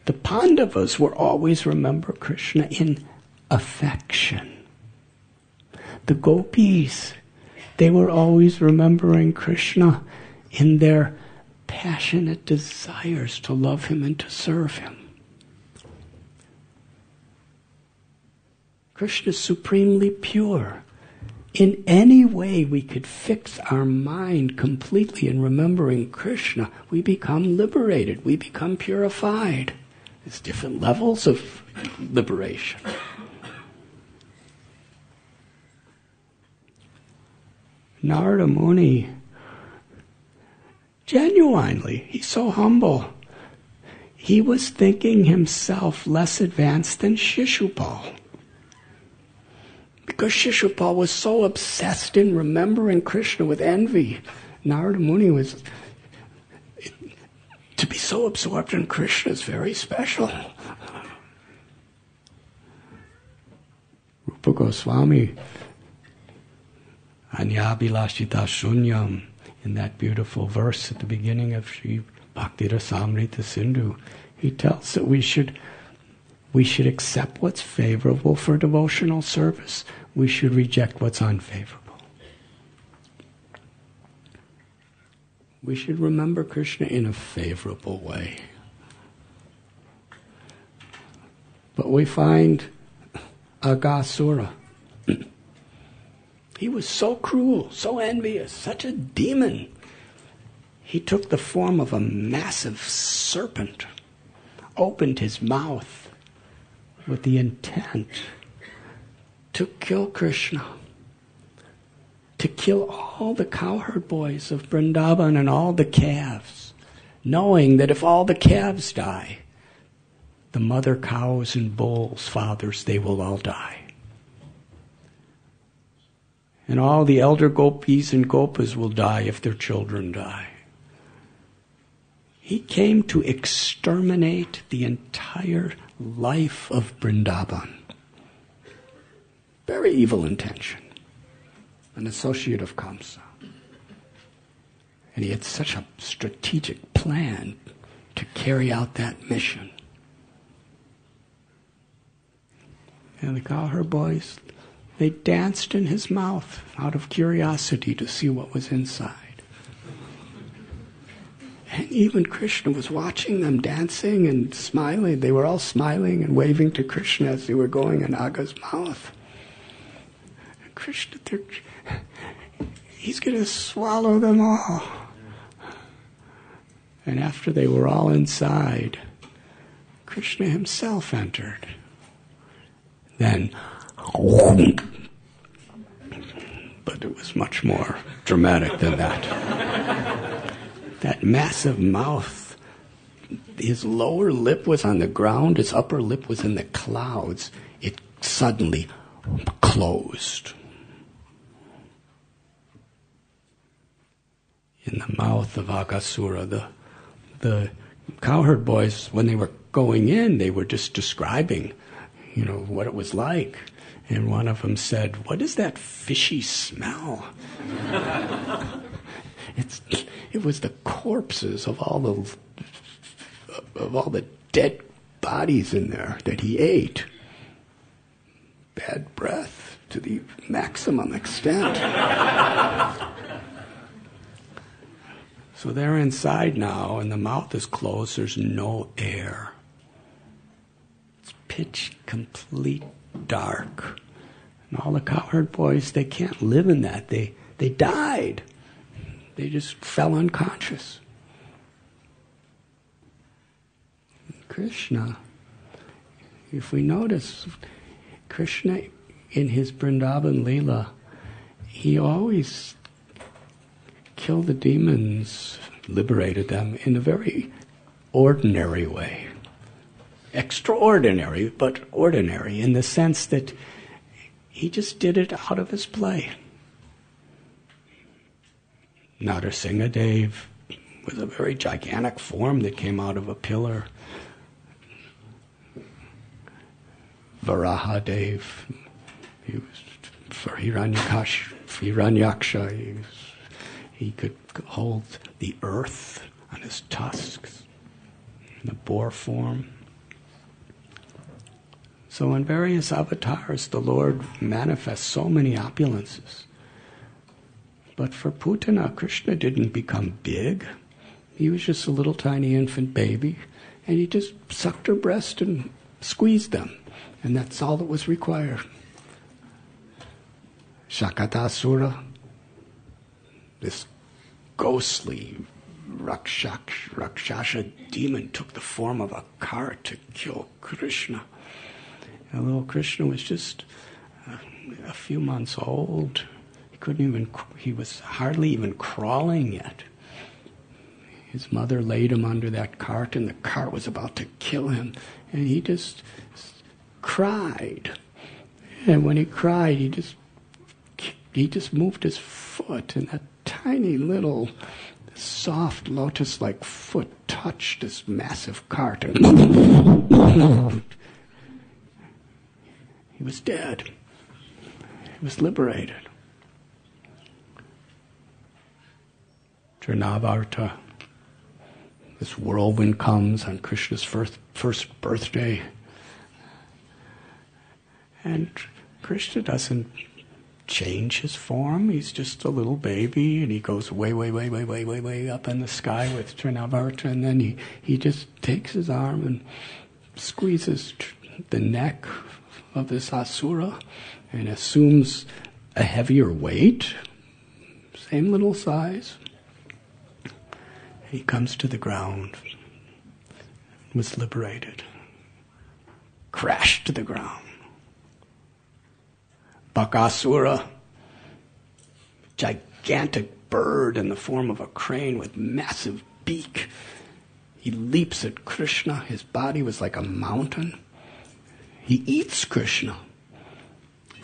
The Pandavas were always remember Krishna in affection. The Gopis, they were always remembering Krishna in their passionate desires to love him and to serve him. Krishna is supremely pure. In any way we could fix our mind completely in remembering Krishna, we become liberated, we become purified. There's different levels of liberation. Narada Muni, genuinely, he's so humble. He was thinking himself less advanced than Shishupal. Because Shishupal was so obsessed in remembering Krishna with envy. Narada Muni was, to be so absorbed in Krishna is very special. Rupa Goswami, Anyabhilashita Shunyam, in that beautiful verse at the beginning of Sri Bhakti Rasamrita Sindhu, he tells that we should We should accept what's favorable for devotional service. We should reject what's unfavorable. We should remember Krishna in a favorable way. But we find Aghasura. He was so cruel, so envious, such a demon. He took the form of a massive serpent, opened his mouth with the intent to kill Krishna, to kill all the cowherd boys of Vrindavan and all the calves, knowing that if all the calves die, the mother cows and bulls, fathers, they will all die. And all the elder gopis and gopas will die if their children die. He came to exterminate the entire life of Vrindavan. Very evil intention. An associate of Kamsa. And he had such a strategic plan to carry out that mission. And the cowherd boys, they danced in his mouth out of curiosity to see what was inside. And even Krishna was watching them dancing and smiling. They were all smiling and waving to Krishna as they were going in Aga's mouth. And Krishna, he's going to swallow them all. And after they were all inside, Krishna himself entered. Then, but it was much more dramatic than that. That massive mouth, his lower lip was on the ground, his upper lip was in the clouds. It suddenly closed. In the mouth of Aghasura, the cowherd boys, when they were going in, they were just describing, what it was like. And one of them said, "What is that fishy smell?" It was the corpses of all the dead bodies in there that he ate. Bad breath to the maximum extent. So they're inside now, and the mouth is closed. There's no air. It's pitch complete dark. And all the cowherd boys, they can't live in that. They died. They just fell unconscious. Krishna, if we notice, Krishna in his Vrindavan Leela, he always killed the demons, liberated them in a very ordinary way. Extraordinary, but ordinary in the sense that he just did it out of his play. Narsinghadev was a very gigantic form that came out of a pillar. Varahadev, he was for Hiranyaksha, he could hold the earth on his tusks in the boar form. So in various avatars, the Lord manifests so many opulences. But for Putana, Krishna didn't become big. He was just a little tiny infant baby, and he just sucked her breast and squeezed them. And that's all that was required. Shakatasura, this ghostly Rakshasa demon, took the form of a cart to kill Krishna. And little Krishna was just a few months old. He was hardly even crawling yet. His mother laid him under that cart, and the cart was about to kill him. And he just cried. And when he cried, he just moved his foot, and that tiny little soft lotus-like foot touched this massive cart, and he was dead. He was liberated. Trinavarta, this whirlwind comes on Krishna's first birthday, And Krishna doesn't change his form. He's just a little baby, and he goes way, way, way, way, way, way, way up in the sky with Trinavarta, and then he just takes his arm and squeezes the neck of this asura and assumes a heavier weight, same little size. He comes to the ground, was liberated, crashed to the ground. Bakasura, gigantic bird in the form of a crane with massive beak. He leaps at Krishna. His body was like a mountain. He eats Krishna.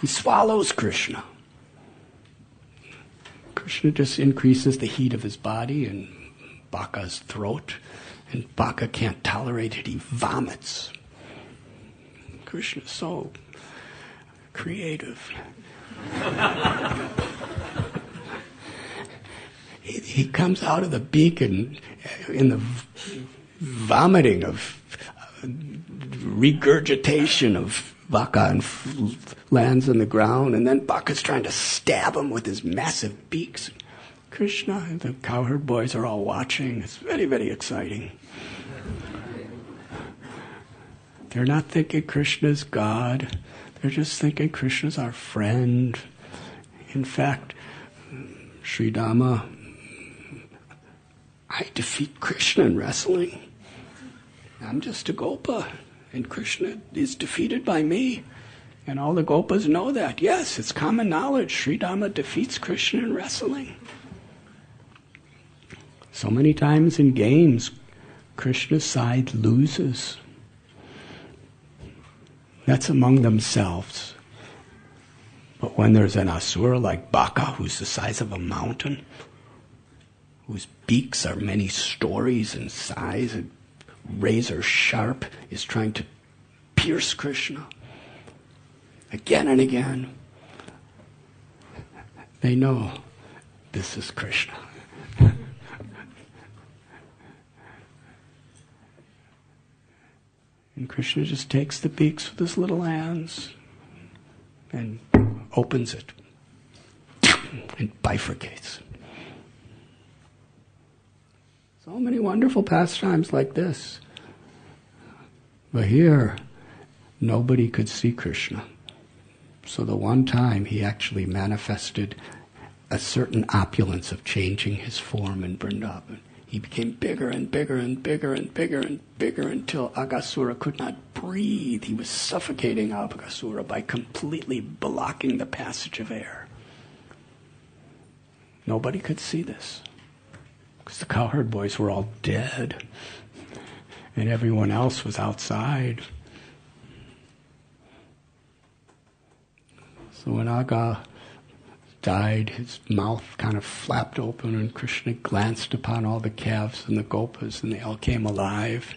He swallows Krishna. Krishna just increases the heat of his body in Baka's throat, and Baka can't tolerate it. He vomits. Krishna's so creative. He comes out of the beak and in the vomiting of regurgitation of Baka and lands on the ground, and then Baka's trying to stab him with his massive beaks. Krishna and the cowherd boys are all watching. It's very, very exciting. They're not thinking Krishna's God. They're just thinking Krishna's our friend. In fact, Sri Dhamma, I defeat Krishna in wrestling. I'm just a gopa, and Krishna is defeated by me. And all the gopas know that. Yes, it's common knowledge. Sri Dhamma defeats Krishna in wrestling. So many times in games, Krishna's side loses. That's among themselves. But when there's an asura like Baka, who's the size of a mountain, whose beaks are many stories in size, and razor sharp, is trying to pierce Krishna again and again, they know this is Krishna. And Krishna just takes the beaks with his little hands and opens it and bifurcates. So many wonderful pastimes like this. But here, nobody could see Krishna. So the one time he actually manifested a certain opulence of changing his form in Vrindavan. He became bigger and bigger and bigger and bigger and bigger until Aghasura could not breathe. He was suffocating Aghasura by completely blocking the passage of air. Nobody could see this because the cowherd boys were all dead and everyone else was outside. So when Agha died, his mouth kind of flapped open, and Krishna glanced upon all the calves and the gopas, and they all came alive.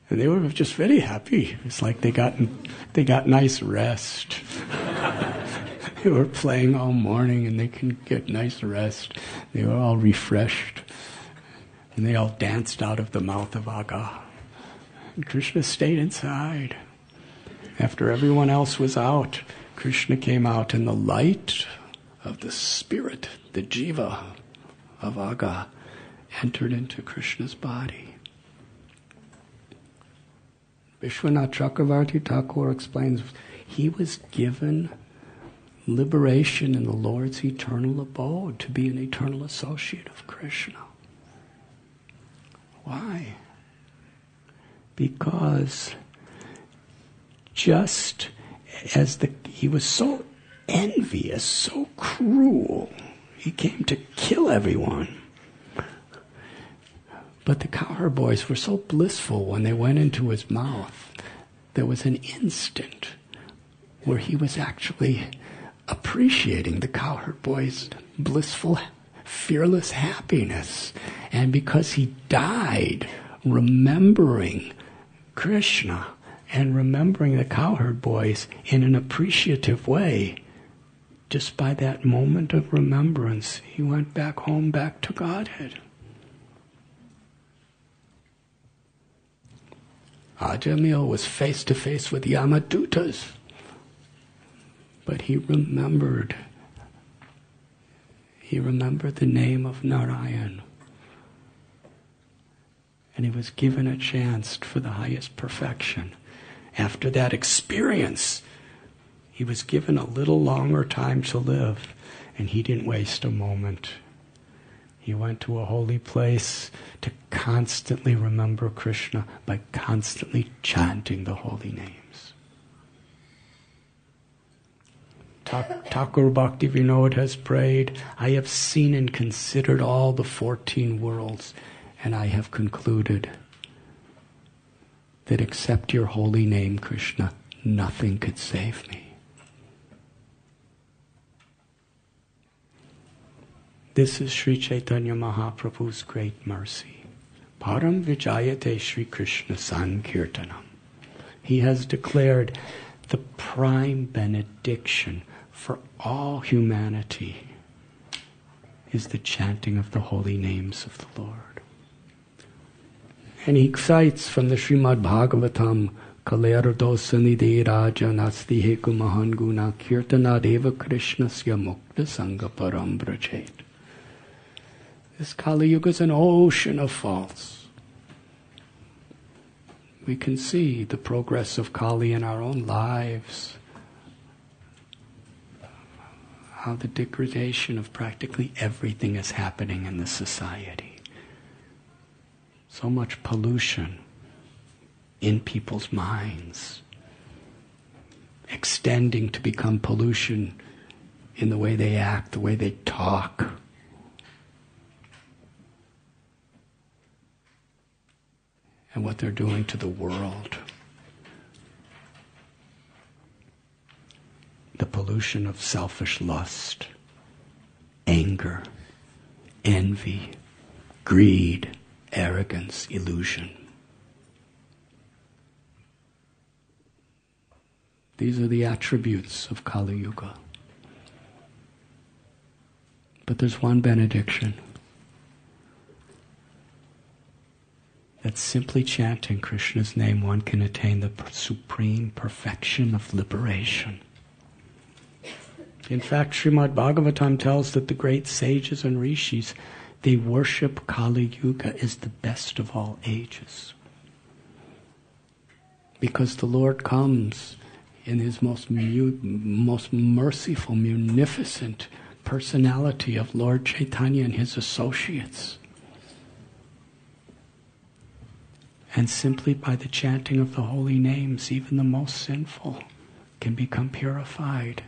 And they were just very happy. It's like they got nice rest. They were playing all morning, and they can get nice rest. They were all refreshed, and they all danced out of the mouth of Agha. And Krishna stayed inside. After everyone else was out, Krishna came out in the light of the spirit, the jiva of Agha, entered into Krishna's body. Vishwanath Chakravarti Thakur explains, he was given liberation in the Lord's eternal abode to be an eternal associate of Krishna. Why? Because just as he was so envious, so cruel, he came to kill everyone. But the cowherd boys were so blissful when they went into his mouth. There was an instant where he was actually appreciating the cowherd boys' blissful, fearless happiness. And because he died remembering Krishna, and remembering the cowherd boys in an appreciative way, just by that moment of remembrance, he went back home, back to Godhead. Ajamil was face to face with Yamadutas. But he remembered the name of Narayan. And he was given a chance for the highest perfection. After that experience, he was given a little longer time to live, and he didn't waste a moment. He went to a holy place to constantly remember Krishna by constantly chanting the holy names. Thakur Bhaktivedanta has prayed, I have seen and considered all the 14 worlds, and I have concluded that except your holy name, Krishna, nothing could save me. This is Sri Chaitanya Mahaprabhu's great mercy. Param Vijayate Sri Krishna Sankirtanam. He has declared the prime benediction for all humanity is the chanting of the holy names of the Lord. And he cites from the Srimad Bhagavatam, Kalerdosanide Raja Nasti Heku Mahanguna Kirtana Deva Krishnasya Mukta Sangha Param Brachet. This Kali Yuga is an ocean of faults. We can see the progress of Kali in our own lives, how the degradation of practically everything is happening in the society. So much pollution in people's minds, extending to become pollution in the way they act, the way they talk. And what they're doing to the world. The pollution of selfish lust, anger, envy, greed, arrogance, illusion. These are the attributes of Kali Yuga. But there's one benediction. That simply chanting Krishna's name, one can attain the supreme perfection of liberation. In fact, Srimad Bhagavatam tells that the great sages and rishis, they worship Kali Yuga as the best of all ages. Because the Lord comes in his most merciful, munificent personality of Lord Chaitanya and his associates. And simply by the chanting of the holy names, even the most sinful can become purified,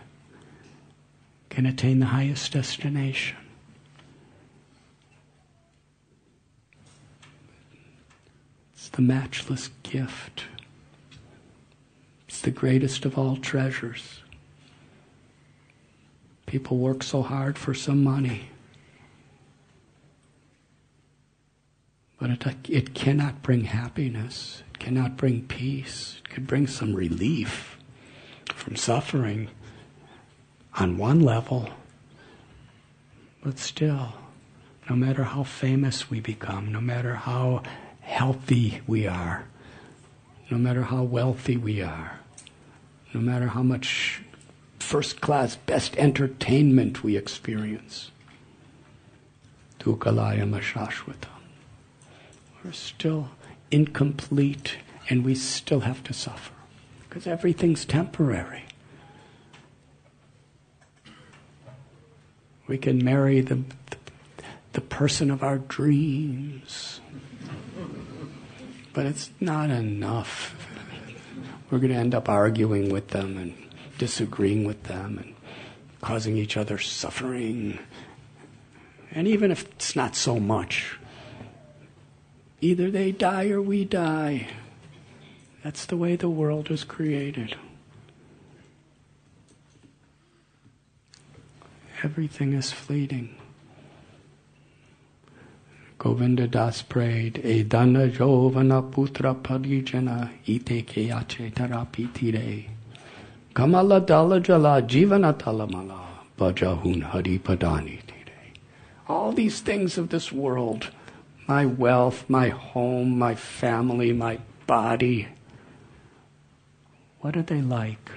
can attain the highest destination. It's the matchless gift. It's the greatest of all treasures. People work so hard for some money. But it cannot bring happiness. It cannot bring peace. It could bring some relief from suffering on one level. But still, no matter how famous we become, no matter how healthy we are, no matter how wealthy we are, no matter how much first-class, best entertainment we experience, Dukalayam Shashvatam, we're still incomplete and we still have to suffer because everything's temporary. We can marry the person of our dreams, but it's not enough. We're going to end up arguing with them and disagreeing with them and causing each other suffering. And even if it's not so much, either they die or we die. That's the way the world is created. Everything is fleeting. Govinda Das prayed, Edana Jovana Putra Parijana Ite Keyache Tarapitire Kamala Dala Jala Jivana Talamala Bajahun Hari Padani Tire. All these things of this world, my wealth, my home, my family, my body, what are they like?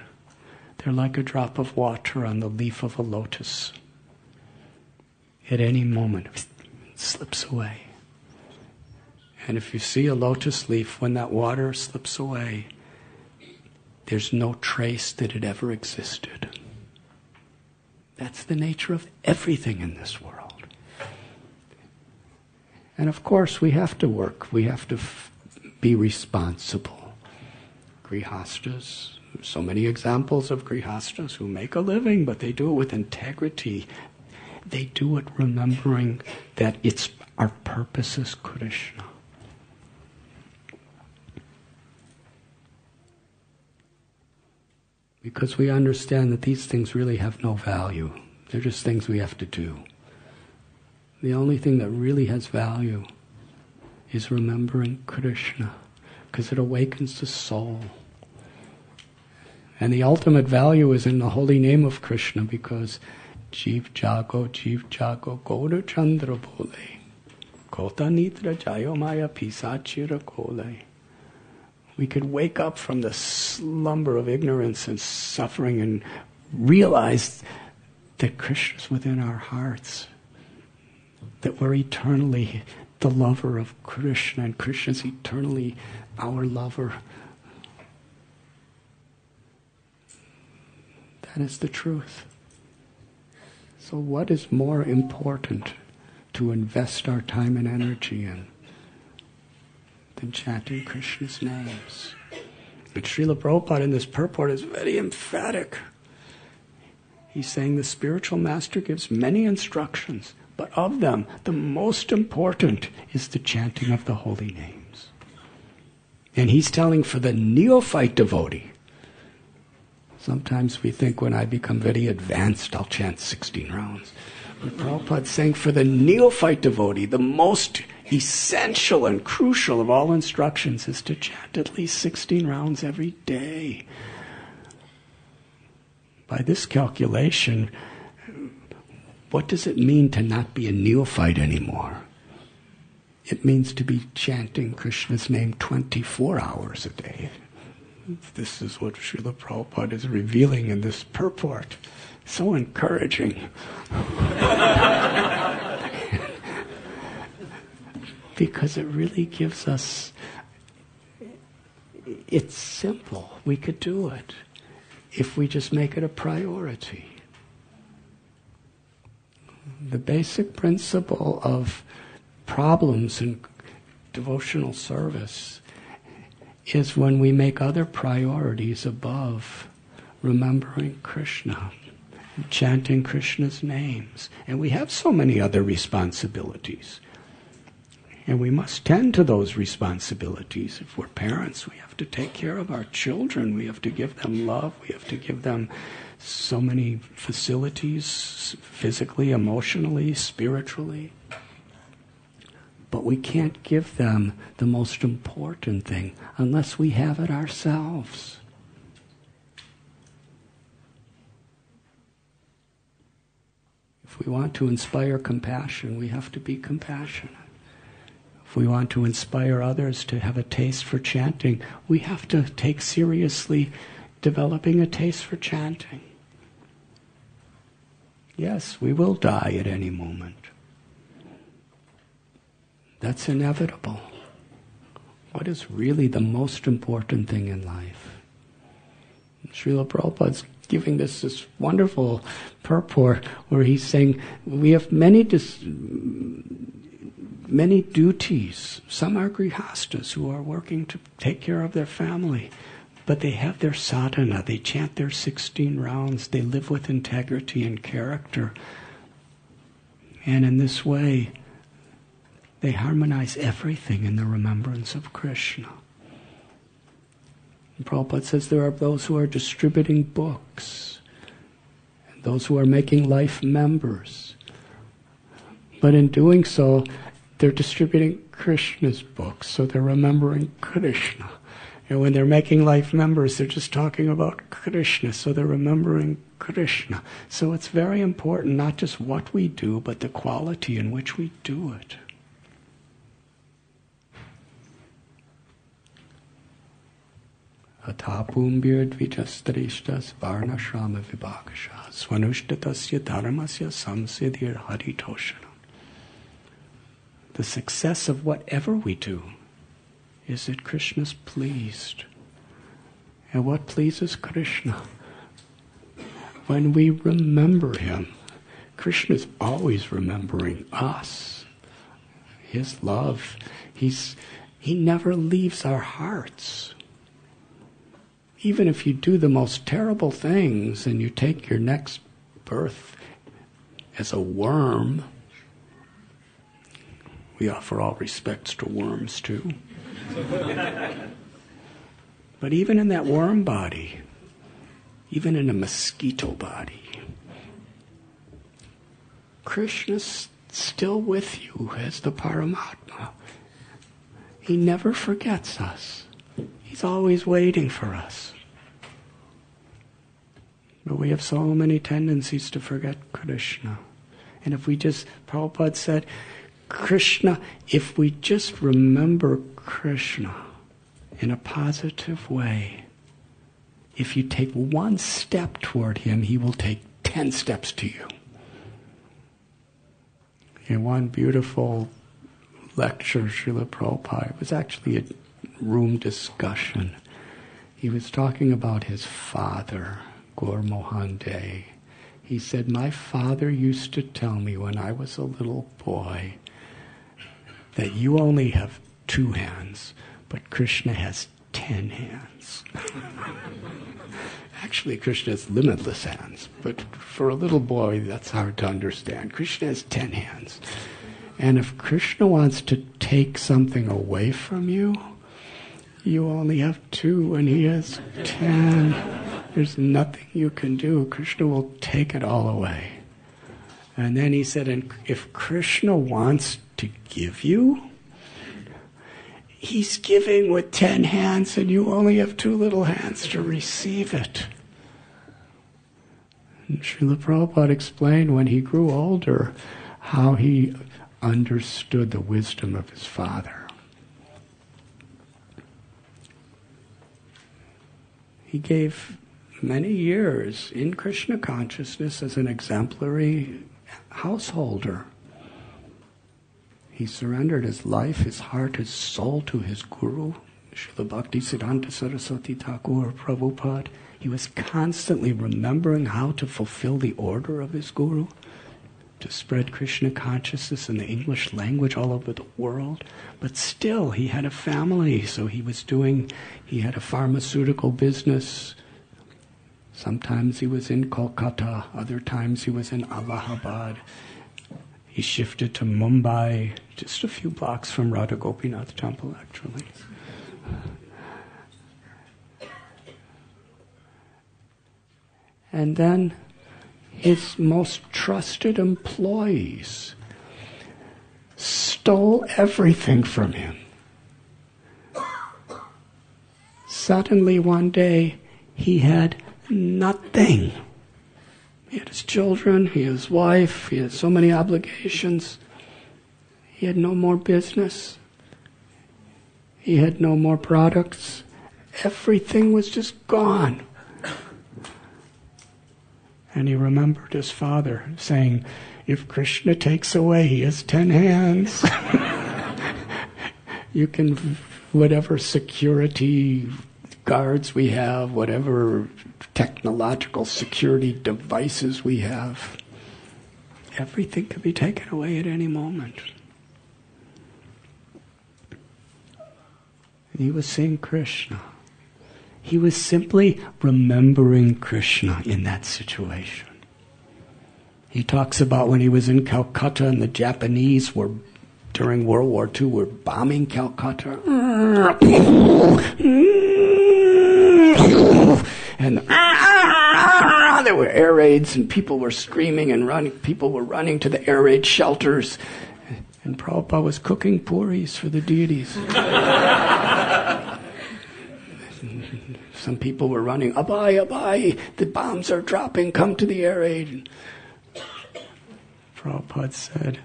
They're like a drop of water on the leaf of a lotus. At any moment, it slips away. And if you see a lotus leaf, when that water slips away, there's no trace that it ever existed. That's the nature of everything in this world. And of course, we have to work. We have to be responsible. Grihastas, so many examples of grihastas who make a living, but they do it with integrity. They do it remembering that our purpose is Krishna. Because we understand that these things really have no value. They're just things we have to do. The only thing that really has value is remembering Krishna, because it awakens the soul. And the ultimate value is in the holy name of Krishna, because Jeev Jago, Goda Chandra Bole, Kota Nitra Jayo Maya Pisachira Kole. We could wake up from the slumber of ignorance and suffering and realize that Krishna's within our hearts, that we're eternally the lover of Krishna and Krishna's eternally our lover. That is the truth. So what is more important to invest our time and energy in than chanting Krishna's names? But Srila Prabhupada in this purport is very emphatic. He's saying the spiritual master gives many instructions, but of them, the most important is the chanting of the holy names. And he's telling for the neophyte devotee. Sometimes we think when I become very advanced, I'll chant 16 rounds. But Prabhupada's saying for the neophyte devotee, the most essential and crucial of all instructions is to chant at least 16 rounds every day. By this calculation, what does it mean to not be a neophyte anymore? It means to be chanting Krishna's name 24 hours a day. This is what Srila Prabhupada is revealing in this purport. So encouraging. Because it really gives us, it's simple. We could do it if we just make it a priority. The basic principle of problems in devotional service is when we make other priorities above remembering Krishna, chanting Krishna's names. And we have so many other responsibilities. And we must tend to those responsibilities. If we're parents, we have to take care of our children. We have to give them love. We have to give them so many facilities, physically, emotionally, spiritually. But we can't give them the most important thing unless we have it ourselves. If we want to inspire compassion, we have to be compassionate. If we want to inspire others to have a taste for chanting, we have to take seriously developing a taste for chanting. Yes, we will die at any moment. That's inevitable. What is really the most important thing in life? Srila Prabhupada's giving this wonderful purport where he's saying we have many duties. Some are grihastas who are working to take care of their family, but they have their sadhana. They chant their 16 rounds. They live with integrity and character. And in this way, they harmonize everything in the remembrance of Krishna. And Prabhupada says there are those who are distributing books, and those who are making life members. But in doing so, they're distributing Krishna's books, so they're remembering Krishna. And when they're making life members, they're just talking about Krishna, so they're remembering Krishna. So it's very important, not just what we do, but the quality in which we do it. Atapumbir dvijastarishtas varnashrama vibhakasha swanushtatasya dharmasya samsiddhir haritoshanam. The success of whatever we do is that Krishna's pleased. And what pleases Krishna? When we remember him. Krishna's always remembering us. His love, he never leaves our hearts. Even if you do the most terrible things and you take your next birth as a worm, we offer all respects to worms too. But even in that worm body, even in a mosquito body, Krishna's still with you as the Paramatma. He never forgets us. He's always waiting for us. But we have so many tendencies to forget Krishna. And if we just, Prabhupada said, Krishna, if we just remember Krishna in a positive way, if you take one step toward him, he will take 10 steps to you. In one beautiful lecture, Srila Prabhupada, it was actually a room discussion. He was talking about his father, Gaur Mohan Dey. He said, my father used to tell me when I was a little boy that you only have 2 hands, but Krishna has 10 hands. Actually, Krishna has limitless hands, but for a little boy, that's hard to understand. Krishna has 10 hands. And if Krishna wants to take something away from you, you only have 2 and he has 10. There's nothing you can do. Krishna will take it all away. And then he said, and if Krishna wants to give you, he's giving with 10 hands and you only have 2 little hands to receive it. And Srila Prabhupada explained when he grew older how he understood the wisdom of his father. He gave many years in Krishna consciousness as an exemplary householder. He surrendered his life, his heart, his soul to his guru, Srila Bhaktivedanta Saraswati Thakur Prabhupada. He was constantly remembering how to fulfill the order of his guru, to spread Krishna consciousness in the English language all over the world. But still, he had a family, so he had a pharmaceutical business. Sometimes he was in Kolkata, other times he was in Allahabad. He shifted to Mumbai, just a few blocks from Radha Gopinath temple, actually. And then his most trusted employees stole everything from him. Suddenly one day, he had nothing. He had his children, he had his wife, he had so many obligations. He had no more business. He had no more products. Everything was just gone. And he remembered his father saying, if Krishna takes away, he has 10 hands. You can, whatever security guards we have, whatever technological security devices we have, everything can be taken away at any moment. And he was seeing Krishna. He was simply remembering Krishna in that situation. He talks about when he was in Calcutta and the Japanese were, during World War II, were bombing Calcutta. And there were air raids and people were screaming and running. People were running to the air raid shelters. And Prabhupada was cooking puris for the deities. Some people were running, Abai, Abai, the bombs are dropping, come to the air raid. Prabhupada said,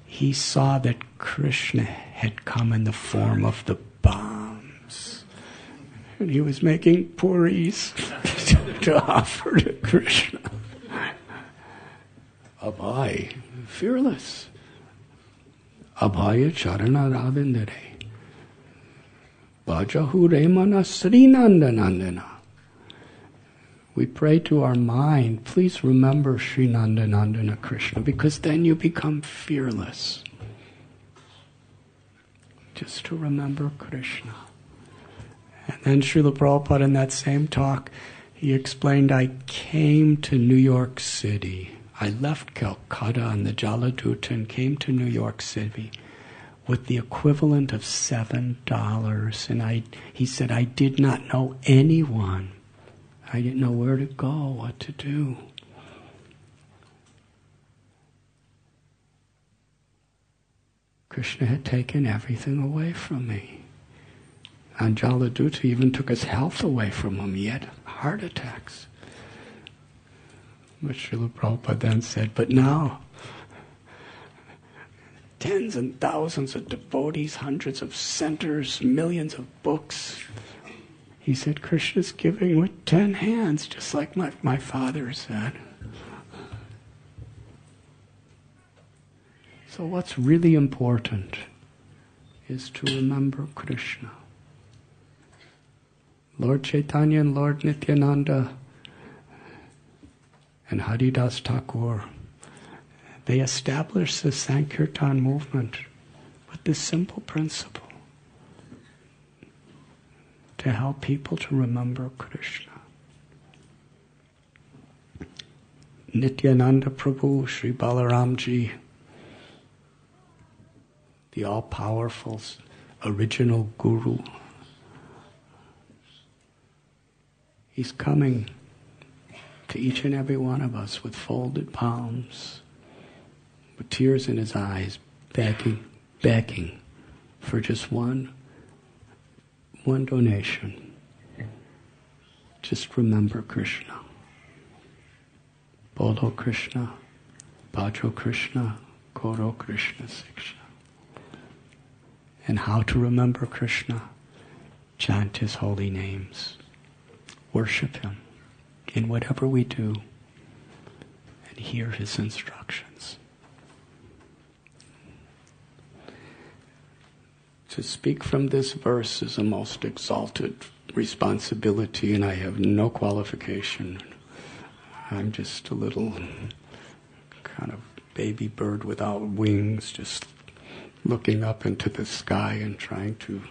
he saw that Krishna had come in the form of the bombs. And he was making puris to offer to Krishna. Abhay, fearless. Abhaya charana ravindare. Bhajahu remana srinandanandana. We pray to our mind, please remember Sri Nandanandana Krishna, because then you become fearless. Just to remember Krishna. And then Srila Prabhupada in that same talk, he explained, I came to New York City. I left Calcutta on the Jaladuta and came to New York City with the equivalent of $7. And he said, I did not know anyone. I didn't know where to go, what to do. Krishna had taken everything away from me. And Jaladuta even took his health away from him. He had heart attacks. But Srila Prabhupada then said, but now, tens and thousands of devotees, hundreds of centers, millions of books. He said, Krishna's giving with 10 hands, just like my father said. So what's really important is to remember Krishna. Lord Chaitanya and Lord Nityananda and Haridas Thakur, they established the Sankirtan movement with this simple principle, to help people to remember Krishna. Nityananda Prabhu, Sri Balaramji, the all-powerful original Guru, he's coming to each and every one of us with folded palms, with tears in his eyes, begging for just one donation. Just remember Krishna. Bolo Krishna, Bhajo Krishna, Koro Krishna Siksha. And how to remember Krishna? Chant his holy names. Worship him in whatever we do, and hear his instructions. To speak from this verse is a most exalted responsibility, and I have no qualification. I'm just a little kind of baby bird without wings, just looking up into the sky and trying to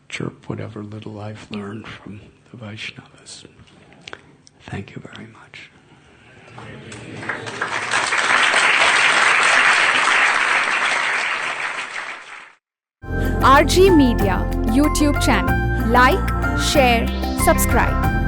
chirp whatever little I've learned from the Vaishnavas. Thank you very much. RG Media YouTube channel. Like, share, subscribe.